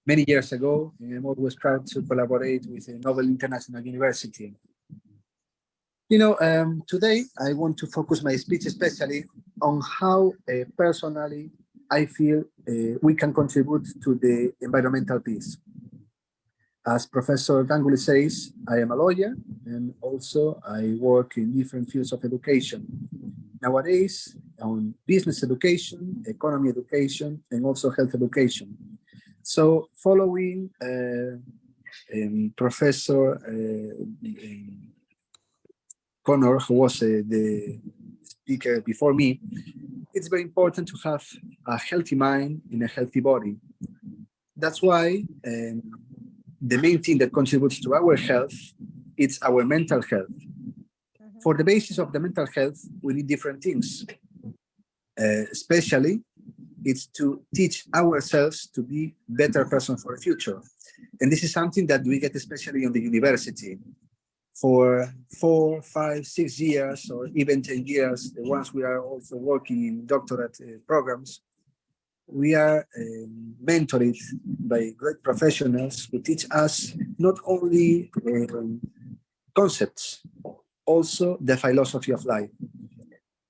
many years ago, and I'm always proud to collaborate with a Nobel International University. Today I want to focus my speech especially on how personally I feel we can contribute to the environmental peace. As Professor Ganguly says, I am a lawyer and also I work in different fields of education. Nowadays, on business education, economy education, and also health education. So following Professor Connor, who was the speaker before me, it's very important to have a healthy mind in a healthy body. That's why the main thing that contributes to our health is our mental health. For the basis of the mental health, we need different things. Especially, it's to teach ourselves to be better person for the future. And this is something that we get especially in the university. For 4, 5, 6 years, or even 10 years, the ones we are also working in doctorate programs, we are mentored by great professionals who teach us not only concepts, also the philosophy of life.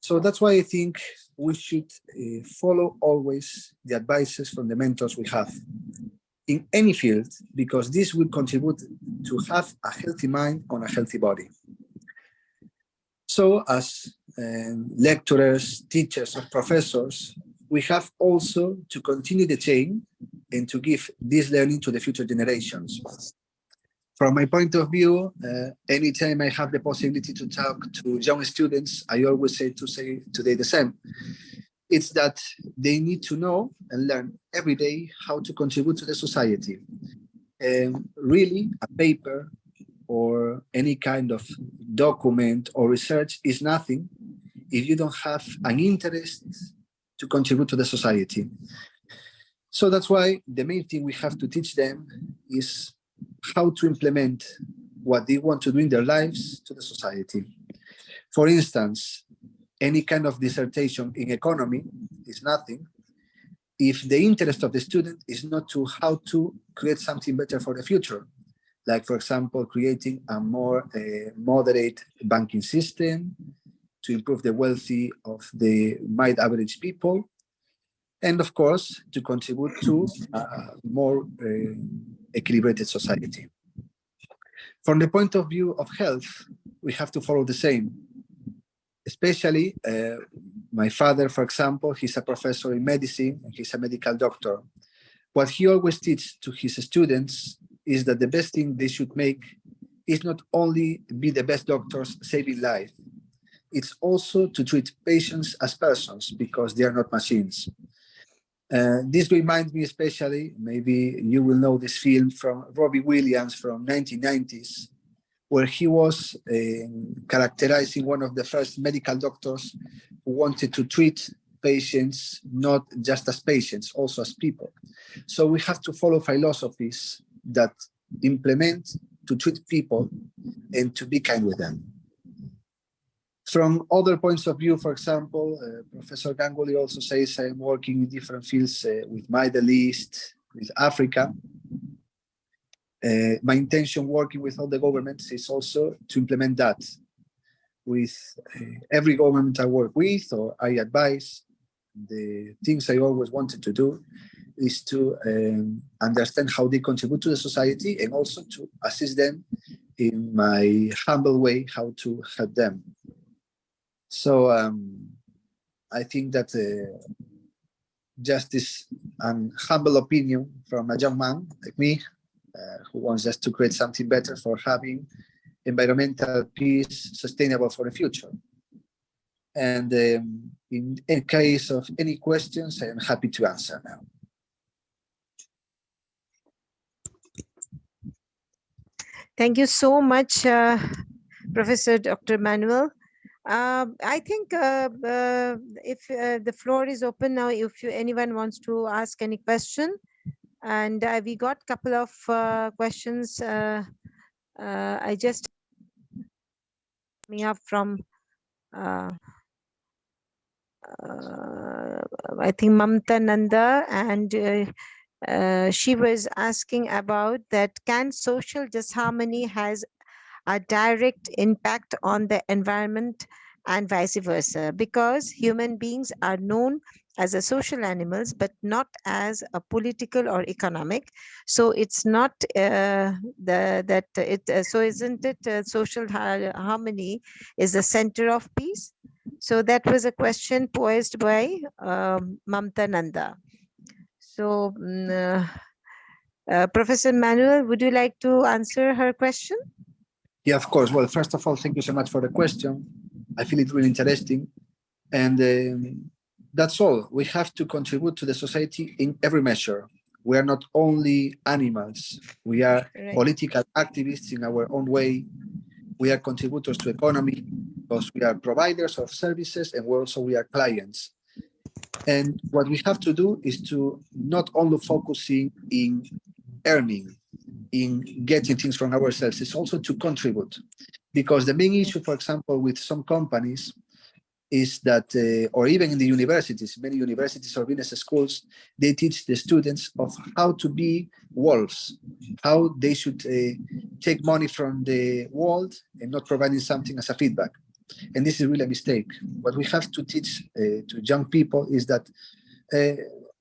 So that's why I think we should follow always the advices from the mentors we have in any field, because this will contribute to have a healthy mind on a healthy body. So as lecturers, teachers, or professors, we have also to continue the chain and to give this learning to the future generations. From my point of view, anytime I have the possibility to talk to young students, I always say today the same. It's that they need to know and learn every day how to contribute to the society. And really, a paper or any kind of document or research is nothing if you don't have an interest to contribute to the society. So that's why the main thing we have to teach them is how to implement what they want to do in their lives to the society. For instance, any kind of dissertation in economy is nothing if the interest of the student is not to how to create something better for the future. Like, for example, creating a more moderate banking system to improve the wealthy of the mild average people. And of course, to contribute to a more equilibrated society. From the point of view of health, we have to follow the same. Especially, my father, for example, he's a professor in medicine and he's a medical doctor. What he always teaches to his students is that the best thing they should make is not only be the best doctors saving life, it's also to treat patients as persons because they are not machines. This reminds me especially, maybe you will know this film from Robbie Williams from 1990s, where he was characterizing one of the first medical doctors who wanted to treat patients not just as patients, also as people. So we have to follow philosophies that implement to treat people and to be kind with them. From other points of view, for example, Professor Ganguly also says I'm working in different fields with Middle East, with Africa. My intention working with all the governments is also to implement that with every government I work with or I advise. the things I always wanted to do is to understand how they contribute to the society and also to assist them in my humble way, how to help them. So I think that just this humble opinion from a young man like me, who wants just to create something better for having environmental peace sustainable for the future. And in case of any questions, I am happy to answer now. Thank you so much, Professor Dr. Manuel. I think if the floor is open now, if anyone wants to ask any question, and we got a couple of questions. I just coming up from I think Mamta Nanda, and she was asking about that can social disharmony has a direct impact on the environment and vice versa, because human beings are known as a social animals but not as a political or economic. So it's not so isn't it social harmony is the center of peace? So that was a question posed by Mamta Nanda. So Professor Manuel, would you like to answer her question? Yeah, of course. Well, first of all, thank you so much for the question. I feel it really interesting. And that's all. We have to contribute to the society in every measure. We are not only animals. We are political activists in our own way. We are contributors to economy because we are providers of services, and we are clients. And what we have to do is to not only focusing in earning, in getting things from ourselves, it's also to contribute. Because the main issue, for example, with some companies is that, or even in the universities, many universities or business schools, they teach the students of how to be wolves, how they should take money from the world and not providing something as a feedback. And this is really a mistake. What we have to teach to young people is that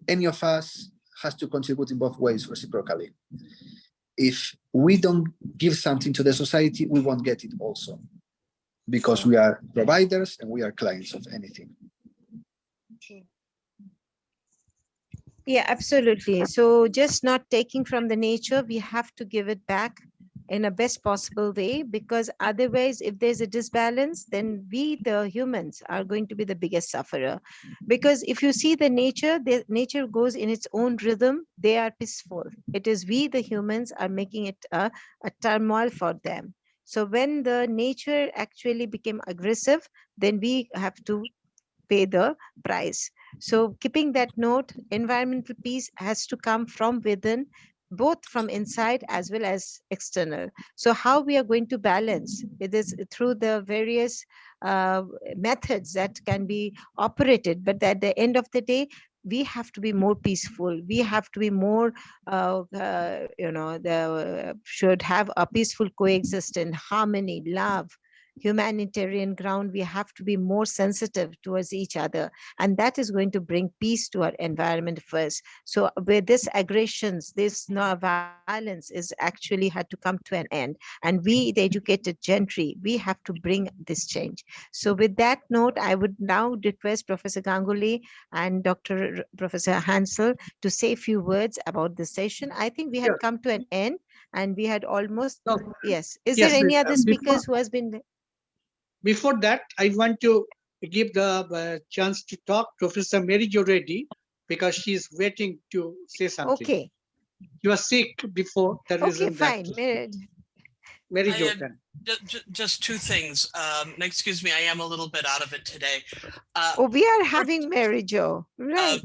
any of us has to contribute in both ways reciprocally. If we don't give something to the society, we won't get it also, because we are providers and we are clients of anything. Yeah, absolutely. So just not taking from the nature, we have to give it back in a best possible way, because otherwise, if there's a disbalance, then we, the humans, are going to be the biggest sufferer. Because if you see the nature goes in its own rhythm, they are peaceful. It is we, the humans, are making it a turmoil for them. So when the nature actually became aggressive, then we have to pay the price. So keeping that note, environmental peace has to come from within, both from inside as well as external. So how we are going to balance it is through the various methods that can be operated, but at the end of the day, we have to be more peaceful. We have to be more, should have a peaceful coexistence, harmony, love, humanitarian ground. We have to be more sensitive towards each other, and that is going to bring peace to our environment first. So where this aggressions, this violence is actually had to come to an end, and we, the educated gentry, we have to bring this change. So with that note, I would now request Professor Ganguly and Professor Hansel to say a few words about this session. I think we had come to an end, and we had almost, yes. Is there any other speakers who has been? Before that, I want to give the chance to talk to Professor Mary Jo Reddy, because she's waiting to say something. Okay. You are sick before the reason. Okay, fine. Mary Jo. Just two things. Excuse me, I am a little bit out of it today. We are having Mary Jo, right?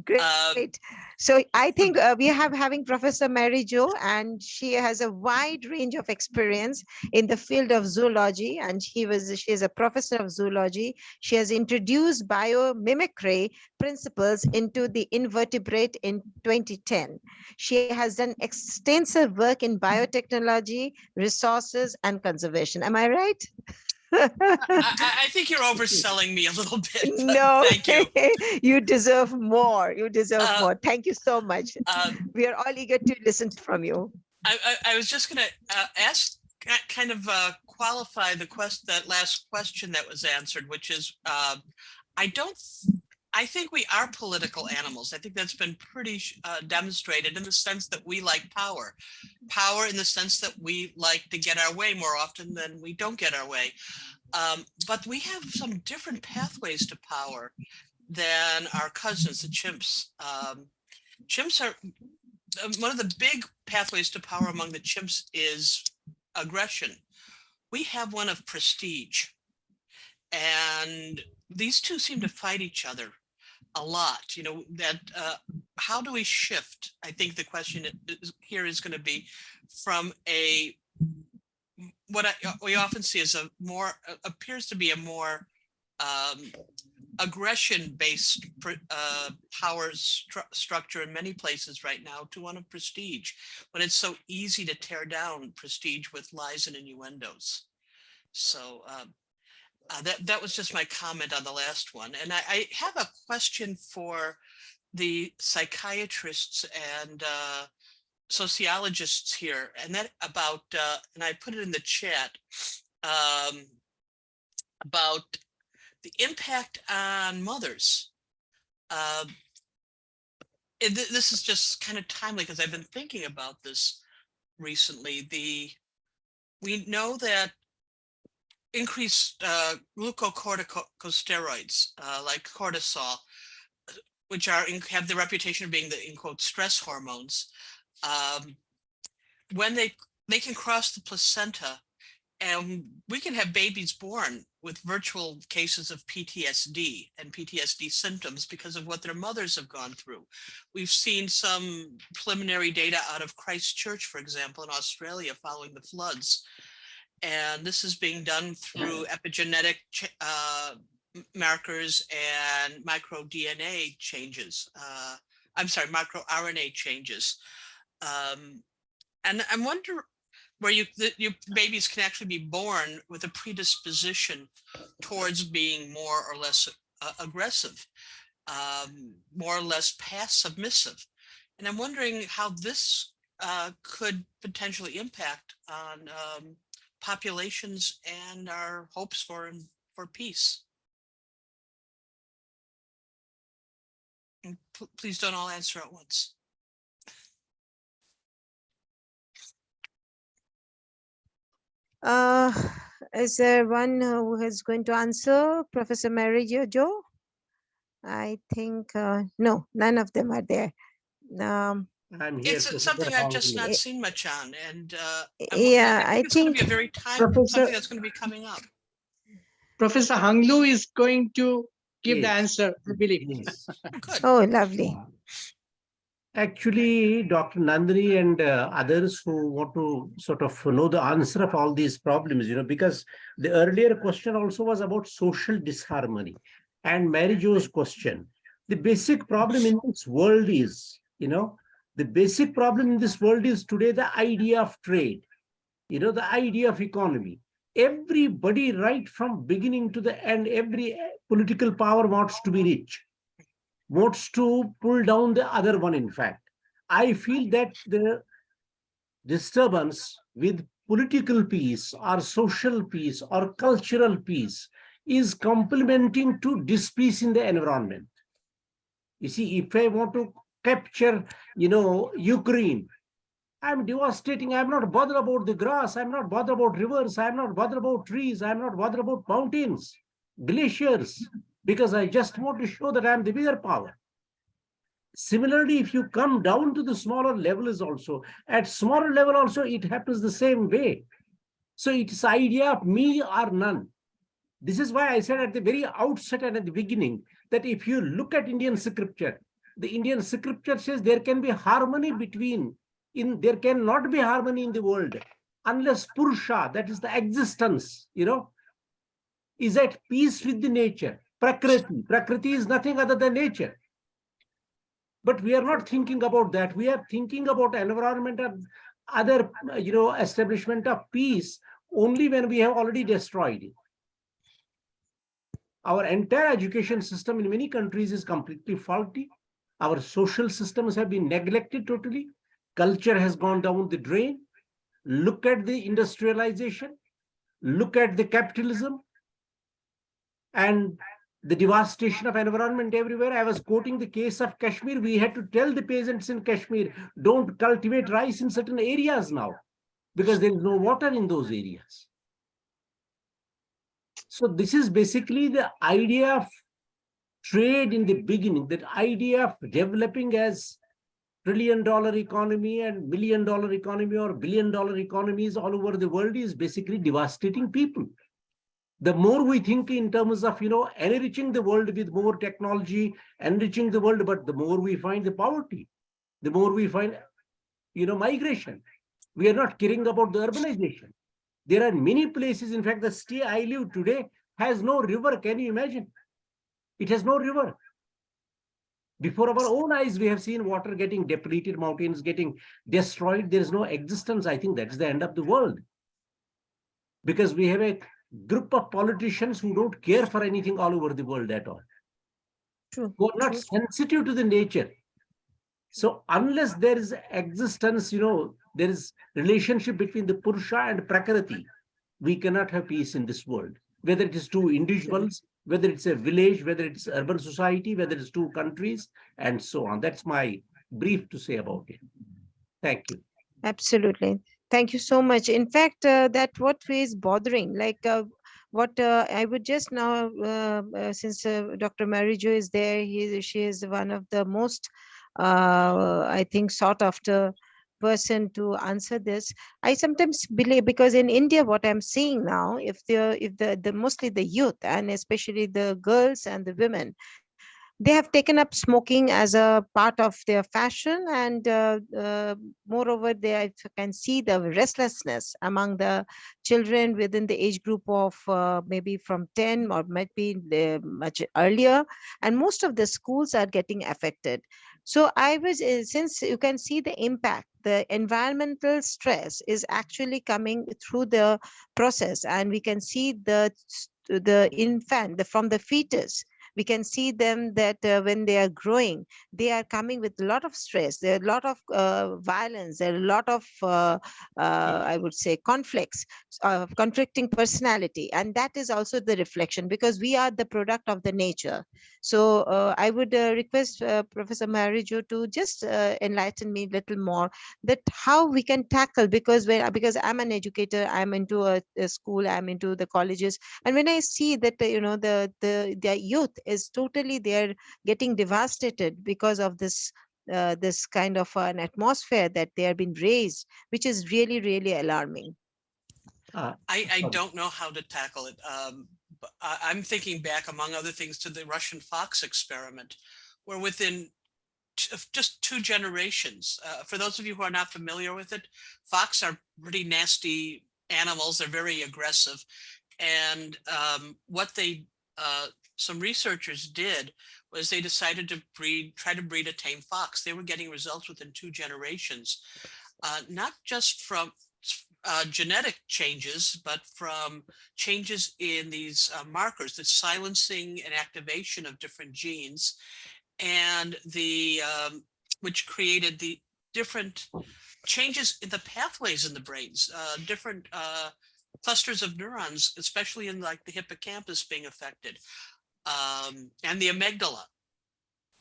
Great. So I think we have having Professor Mary Jo, and she has a wide range of experience in the field of zoology, and she is a professor of zoology. She has introduced biomimicry principles into the invertebrate in 2010. She has done extensive work in biotechnology, resources, and conservation. Am I right? I think you're overselling me a little bit. No, Thank you. you deserve more. You deserve more. Thank you so much. We are all eager to listen from you. I was just going to ask, kind of qualify that last question that was answered, which is, I think we are political animals. I think that's been pretty demonstrated in the sense that we like power. Power in the sense that we like to get our way more often than we don't get our way. But we have some different pathways to power than our cousins, the chimps. Chimps are, one of the big pathways to power among the chimps is aggression. We have one of prestige. And these two seem to fight each other a lot. You know, that how do we shift? I think the question here is going to be from what we often see as a more, appears to be a more aggression-based power structure in many places right now to one of prestige, when it's so easy to tear down prestige with lies and innuendos. So that was just my comment on the last one. And I have a question for the psychiatrists and sociologists here, and that about, and I put it in the chat, about the impact on mothers. This is just kind of timely because I've been thinking about this recently. We know that increased glucocorticosteroids like cortisol, which have the reputation of being the, in quote, stress hormones, when they can cross the placenta, and we can have babies born with virtual cases of PTSD and PTSD symptoms because of what their mothers have gone through. We've seen some preliminary data out of Christchurch, for example, in Australia following the floods. And this is being done through epigenetic markers and micro-DNA changes. I'm sorry, micro-RNA changes. And I'm wondering where your babies can actually be born with a predisposition towards being more or less aggressive, more or less submissive. And I'm wondering how this could potentially impact on populations and our hopes for peace. And please don't all answer at once. Is there one who is going to answer? Professor Mary Jo? I think no, none of them are there. It's something I've just not seen much on, and yeah, I think it's going to be a very something that's going to be coming up. Professor Hanglu is going to give the answer, I believe. Yes. Oh, lovely. Actually, Dr. Nandini and others who want to sort of know the answer of all these problems, you know, because the earlier question also was about social disharmony, and Mary Jo's question. The basic problem in this world is, you know, the basic problem in this world is today the idea of trade, you know, the idea of economy. Everybody right from beginning to the end, every political power wants to be rich, wants to pull down the other one. In fact, I feel that the disturbance with political peace or social peace or cultural peace is complementing to dispeace in the environment. You see, if I want to capture, you know, Ukraine, I'm devastating. I'm not bothered about the grass. I'm not bothered about rivers. I'm not bothered about trees. I'm not bothered about mountains, glaciers, because I just want to show that I'm the bigger power. Similarly, if you come down to the smaller levels also, at smaller level also, it happens the same way. So it's idea of me or none. This is why I said at the very outset and at the beginning that if you look at Indian scripture, the Indian scripture says there can be harmony between, there cannot be harmony in the world unless Purusha, that is the existence, you know, is at peace with the nature. Prakriti. Prakriti is nothing other than nature. But we are not thinking about that. We are thinking about environment and other, you know, establishment of peace only when we have already destroyed it. Our entire education system in many countries is completely faulty. Our social systems have been neglected totally. Culture has gone down the drain. Look at the industrialization. Look at the capitalism and the devastation of environment everywhere. I was quoting the case of Kashmir. We had to tell the peasants in Kashmir, don't cultivate rice in certain areas now because there is no water in those areas. So this is basically the idea of trade in the beginning, that idea of developing as trillion-dollar economy and million-dollar economy or billion-dollar economies all over the world is basically devastating people. The more we think in terms of, enriching the world with more technology, enriching the world, but the more we find the poverty, the more we find, migration. We are not caring about the urbanization. There are many places, in fact, the city I live today has no river. Can you imagine? It has no river. Before our own eyes, we have seen water getting depleted, mountains getting destroyed. There is no existence. I think that's the end of the world. Because we have a group of politicians who don't care for anything all over the world at all. True. Who are not sensitive to the nature. So unless there is existence, there is relationship between the Purusha and Prakriti, we cannot have peace in this world. Whether it is two individuals, whether it's a village, whether it's urban society, whether it's two countries, and so on. That's my brief to say about it. Thank you. Absolutely. Thank you so much. In fact, that what is bothering, like what I would just now, since Dr. Marijo is there, she is one of the most, I think, sought after person to answer this. I sometimes believe, because in India, what I'm seeing now, if the mostly the youth and especially the girls and the women, they have taken up smoking as a part of their fashion, and moreover, they can see the restlessness among the children within the age group of maybe from 10 or might be much earlier, and most of the schools are getting affected. So I was, since you can see the impact, the environmental stress is actually coming through the process, and we can see the infant, from the fetus, we can see them that when they are growing, they are coming with a lot of stress. There are a lot of violence. There are a lot of, I would say, conflicts, conflicting personality. And that is also the reflection, because we are the product of the nature. So I would request Professor Marijo to just enlighten me a little more that how we can tackle, because I'm an educator, I'm into a school, I'm into the colleges, and when I see that the youth is totally, they're getting devastated because of this this kind of an atmosphere that they have been raised, which is really, really alarming. I don't know how to tackle it. But I'm thinking back, among other things, to the Russian fox experiment, where within just 2 generations, for those of you who are not familiar with it, fox are pretty nasty animals. They're very aggressive. And what some researchers did was they decided to try to breed a tame fox. They were getting results within 2 generations, not just from genetic changes, but from changes in these markers, the silencing and activation of different genes, and which created the different changes in the pathways in the brains, different clusters of neurons, especially in like the hippocampus being affected, and the amygdala.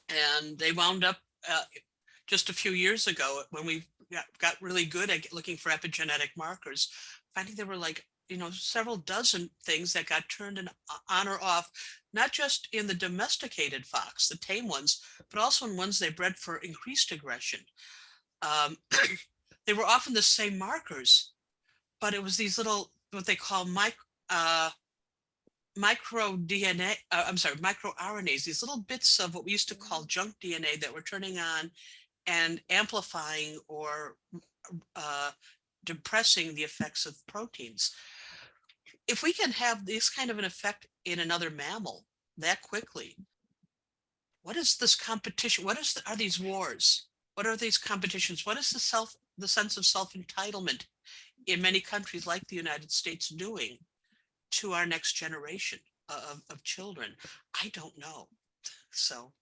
And they wound up just a few years ago, when we got really good at looking for epigenetic markers, finding there were several dozen things that got turned on or off, not just in the domesticated fox, the tame ones, but also in ones they bred for increased aggression. They were often the same markers, but it was these little, what they call micro RNAs, these little bits of what we used to call junk DNA that were turning on and amplifying or depressing the effects of proteins. If we can have this kind of an effect in another mammal that quickly, what is this competition? What are these wars? What are these competitions? What is the sense of self-entitlement in many countries like the United States doing to our next generation? of children. I don't know. So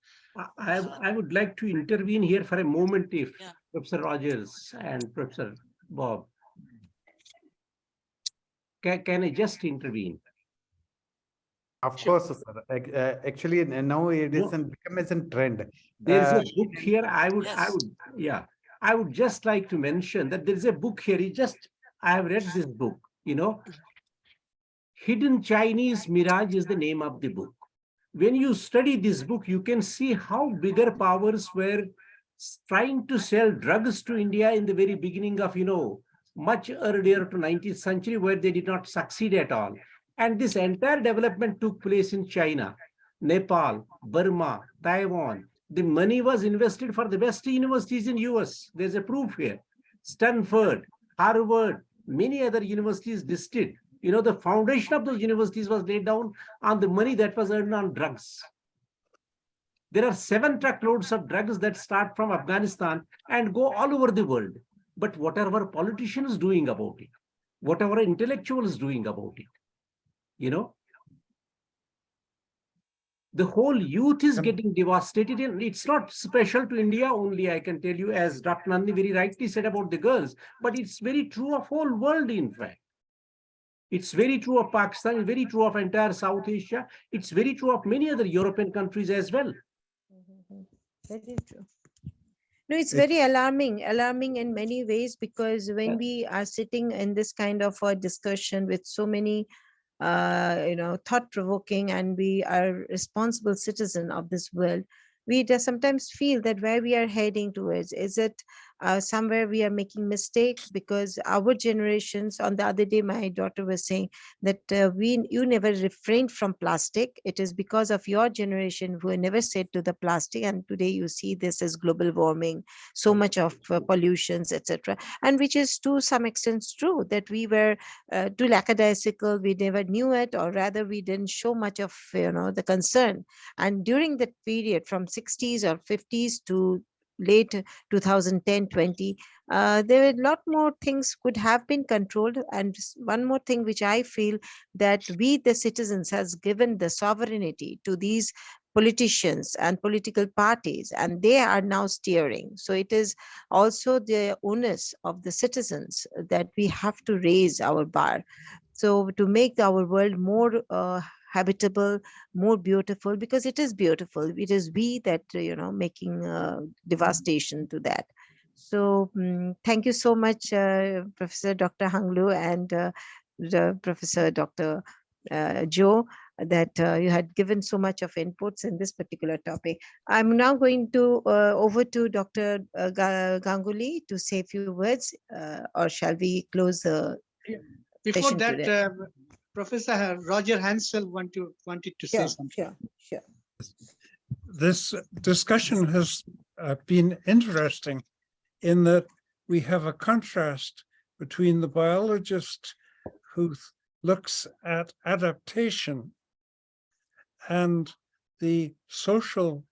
I would like to intervene here for a moment if yeah. Professor Rogers and Professor Bob. Can I just intervene? Of course, sir. Actually, now it is become as a trend. There is a book here. I would, Yes. yeah. I would just like to mention that there is a book here. I have read this book, Hidden Chinese Mirage is the name of the book. When you study this book, you can see how bigger powers were trying to sell drugs to India in the very beginning of, much earlier to 19th century, where they did not succeed at all. And this entire development took place in China, Nepal, Burma, Taiwan. The money was invested for the best universities in US. There's a proof here. Stanford, Harvard, many other universities listed. The foundation of those universities was laid down on the money that was earned on drugs. There are 7 truckloads of drugs that start from Afghanistan and go all over the world. But what are our politicians doing about it? What are our intellectuals doing about it? The whole youth is getting devastated, and it's not special to India only, I can tell you, as Dr. Nandi very rightly said about the girls, but it's very true of whole world, in fact. It's very true of Pakistan, it's very true of entire South Asia. It's very true of many other European countries as well. Very true. No, it's very alarming in many ways, because when we are sitting in this kind of a discussion with so many, thought-provoking, and we are responsible citizen of this world, we just sometimes feel that where we are heading towards, is it somewhere we are making mistake? Because our generations, on the other day, my daughter was saying that you never refrained from plastic. It is because of your generation who never said to the plastic, and today you see this as global warming, so much of pollutions, etc. And which is to some extent true, that we were too lackadaisical, we never knew it, or rather we didn't show much of the concern. And during that period from 60s or 50s to late 2010-20, there were a lot more things could have been controlled. And one more thing which I feel, that we the citizens has given the sovereignty to these politicians and political parties, and they are now steering. So it is also the onus of the citizens that we have to raise our bar, so to make our world more habitable, more beautiful, because it is beautiful. It is we that making devastation to that. So thank you so much, Professor Dr. Hanglu and Professor Dr. Joe, that you had given so much of inputs in this particular topic. I'm now going to over to Dr. Ganguly to say a few words, or shall we close the Before session that, today? Professor Roger Hansel wanted to say something. Sure. This discussion has been interesting in that we have a contrast between the biologist who looks at adaptation and the social,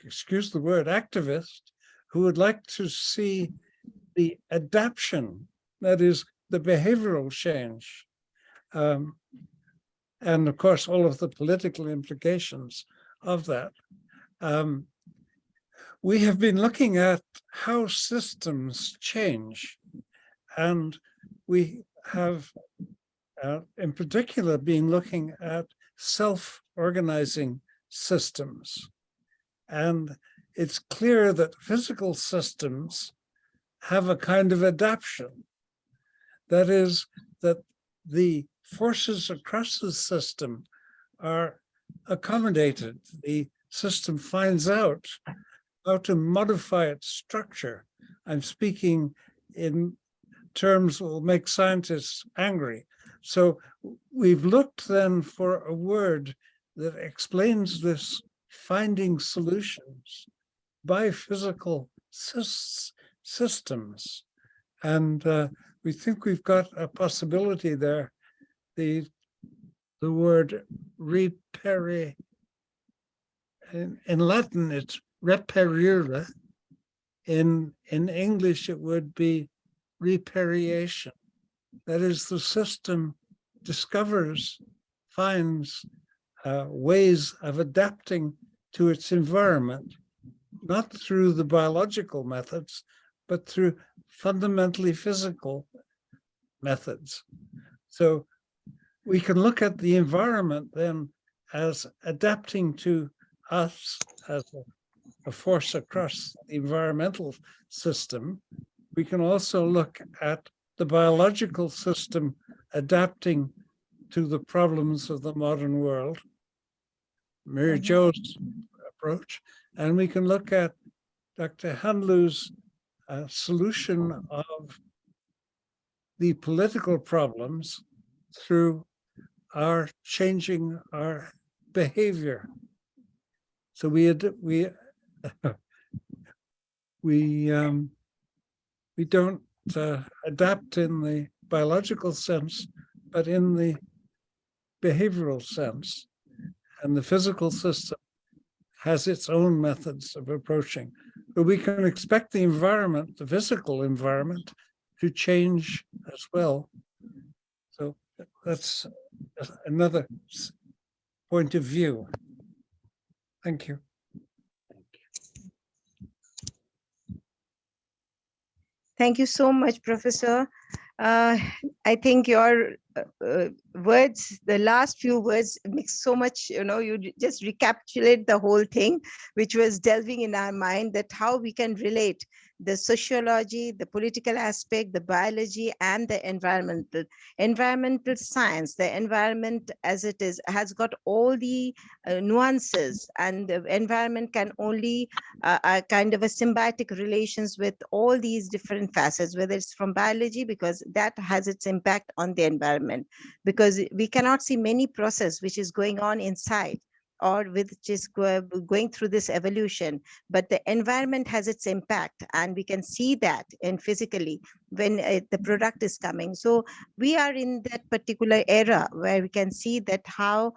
excuse the word, activist, who would like to see the adaptation, that is, the behavioral change, and of course, all of the political implications of that. We have been looking at how systems change, and we have, in particular, been looking at self-organizing systems. And it's clear that physical systems have a kind of adaptation. That is, that the forces across the system are accommodated. The system finds out how to modify its structure. I'm speaking in terms that will make scientists angry. So we've looked then for a word that explains this finding solutions by physical systems. And we think we've got a possibility there. The word reperire, in Latin it's reperire. In English it would be repariation. That is, the system discovers finds ways of adapting to its environment, not through the biological methods, but through fundamentally physical methods. So we can look at the environment then as adapting to us as a force across the environmental system. We can also look at the biological system adapting to the problems of the modern world, Mary Jo's approach, and we can look at Dr. Hanlu's solution of the political problems through our changing our behavior. So we don't adapt in the biological sense, but in the behavioral sense. And the physical system has its own methods of approaching. But we can expect the environment, the physical environment, to change as well. So that's another point of view. Thank you. Thank you so much, Professor. I think your words, the last few words mix so much, you just recapitulate the whole thing, which was delving in our mind that how we can relate the sociology, the political aspect, the biology, and the environmental science. The environment as it is has got all the nuances, and the environment can only kind of a symbiotic relations with all these different facets, whether it's from biology, because that has its impact on the environment, because we cannot see many process which is going on inside or which is going through this evolution, but the environment has its impact, and we can see that in physically when the product is coming. So we are in that particular era where we can see that how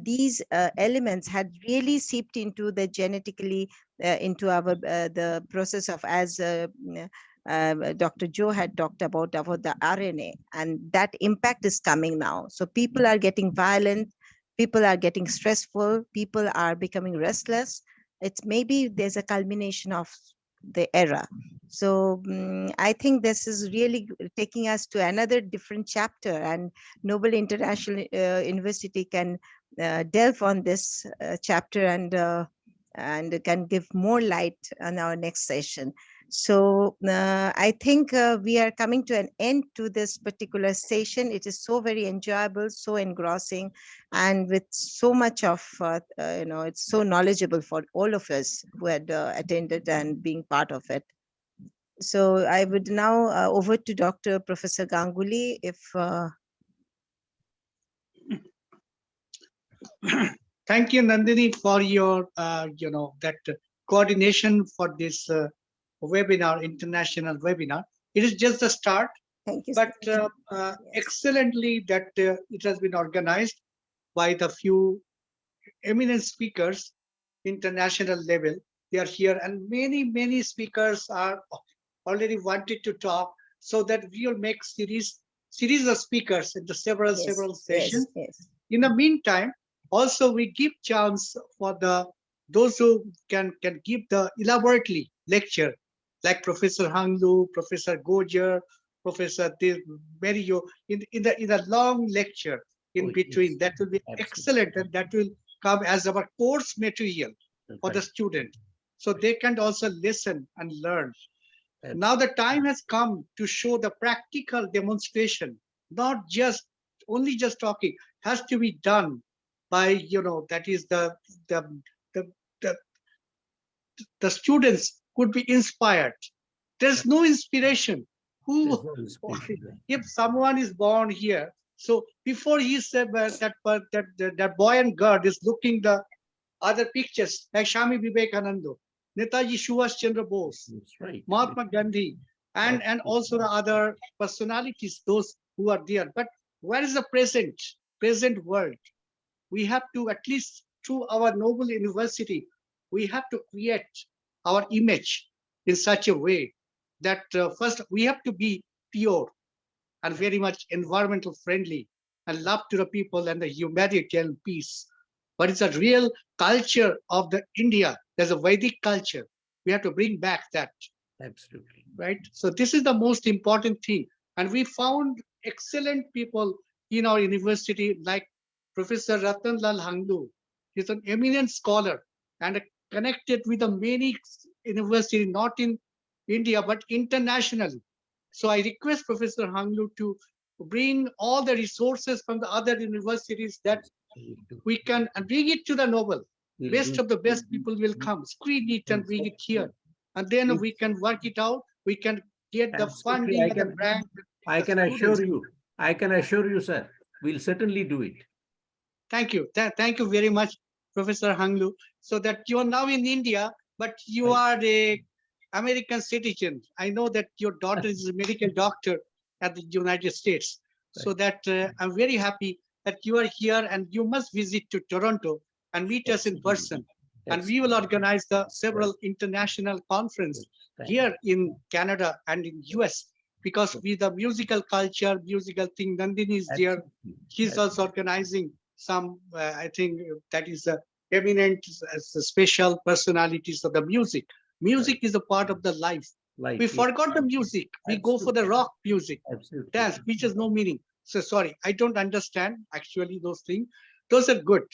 these elements had really seeped into the genetically into our the process of, as Dr. Jo had talked about the RNA, and that impact is coming now. So people are getting violent, people are getting stressful, people are becoming restless. It's maybe there's a culmination of the era. So I think this is really taking us to another different chapter, and Noble International University can delve on this chapter and can give more light on our next session. So I think we are coming to an end to this particular session. It is so very enjoyable, so engrossing, and with so much of, it's so knowledgeable for all of us who had attended and being part of it. So I would now over to Dr. Professor Ganguly, if Thank you, Nandini, for your, that coordination for this webinar, international webinar. It is just the start. Thank you. But excellently that it has been organized by the few eminent speakers, international level. They are here, and many speakers are already wanted to talk, so that we will make series of speakers in the several sessions. Yes. In the meantime, also we give chance for those who can give the elaborately lecture, like Professor Hanglu, Professor Gojer, Professor Mario, in the long lecture in between. Yes. That will be excellent, and that will come as our course material for the student, so they can also listen and learn. Now the time has come to show the practical demonstration, not just only just talking, has to be done by, that is the students could be inspired. There's no inspiration. If someone is born here, so before he said that boy and girl is looking the other pictures, like Swami Vivekananda, Netaji Subhash Chandra Bose, right, Mahatma Gandhi, and also the other personalities, those who are there. But where is the present world? We have to, at least through our Noble University, we have to create our image in such a way that first we have to be pure and very much environmental friendly. and love to the people and the humanitarian peace. What is the real culture of the India? There's a Vedic culture. We have to bring back that. Absolutely. Right? So this is the most important thing. And we found excellent people in our university like Professor Ratan Lal Hangdu. He's an eminent scholar and connected with the many universities, not in India, but internationally. So I request Professor Hangdu to bring all the resources from the other universities that we can and bring it to the Nobel. Best of the best people will come, screen it and bring it here. And then we can work it out. We can get the funding and the grant. I can assure you, sir, we'll certainly do it. Thank you. Thank you very much, Professor Hanglu. So that you are now in India, but you are a American citizen. I know that your daughter is a medical doctor at the United States. So that I'm very happy that you are here, and you must visit to Toronto and meet us in person. And we will organize the several international conferences here in Canada and in US, because with the musical culture, musical thing, Nandini is there. He's also organizing some, I think that is eminent special personalities of the music. Music is a part of the life. We forgot the music. We go for the rock music, dance, which has no meaning. So sorry, I don't understand actually those things. Those are good.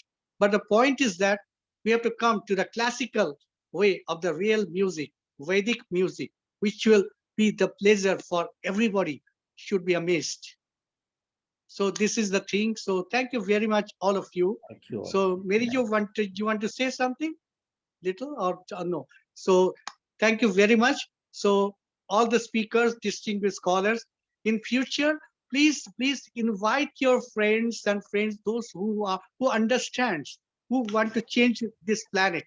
But the point is that we have to come to the classical way of the real music, Vedic music, which will be the pleasure for everybody, should be amazed. So this is the thing. So thank you very much, all of you. Thank you all. So Mary, you want to say something little or no? So thank you very much. So all the speakers, distinguished scholars, in future, please invite your friends, those who understands, who want to change this planet,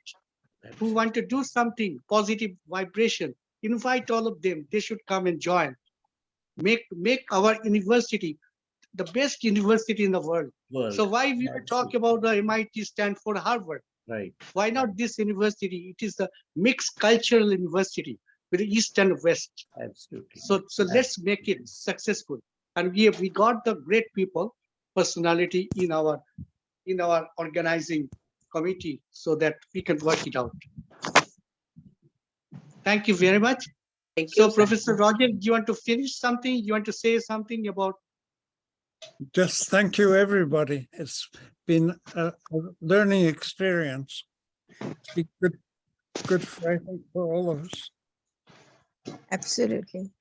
who want to do something positive vibration. Invite all of them. They should come and join. Make our university the best university in the world. So why we were talking about the MIT, Stanford, Harvard? Right. Why not this university? It is a mixed cultural university with the East and West. Absolutely. So let's make it successful. And we got the great people, personality in our organizing committee, so that we can work it out. Thank you very much. Thank you, you, Professor Roger, do you want to finish something? You want to say something about? Just thank you, everybody. It's been a learning experience. It's been good for, I think, for all of us. Absolutely.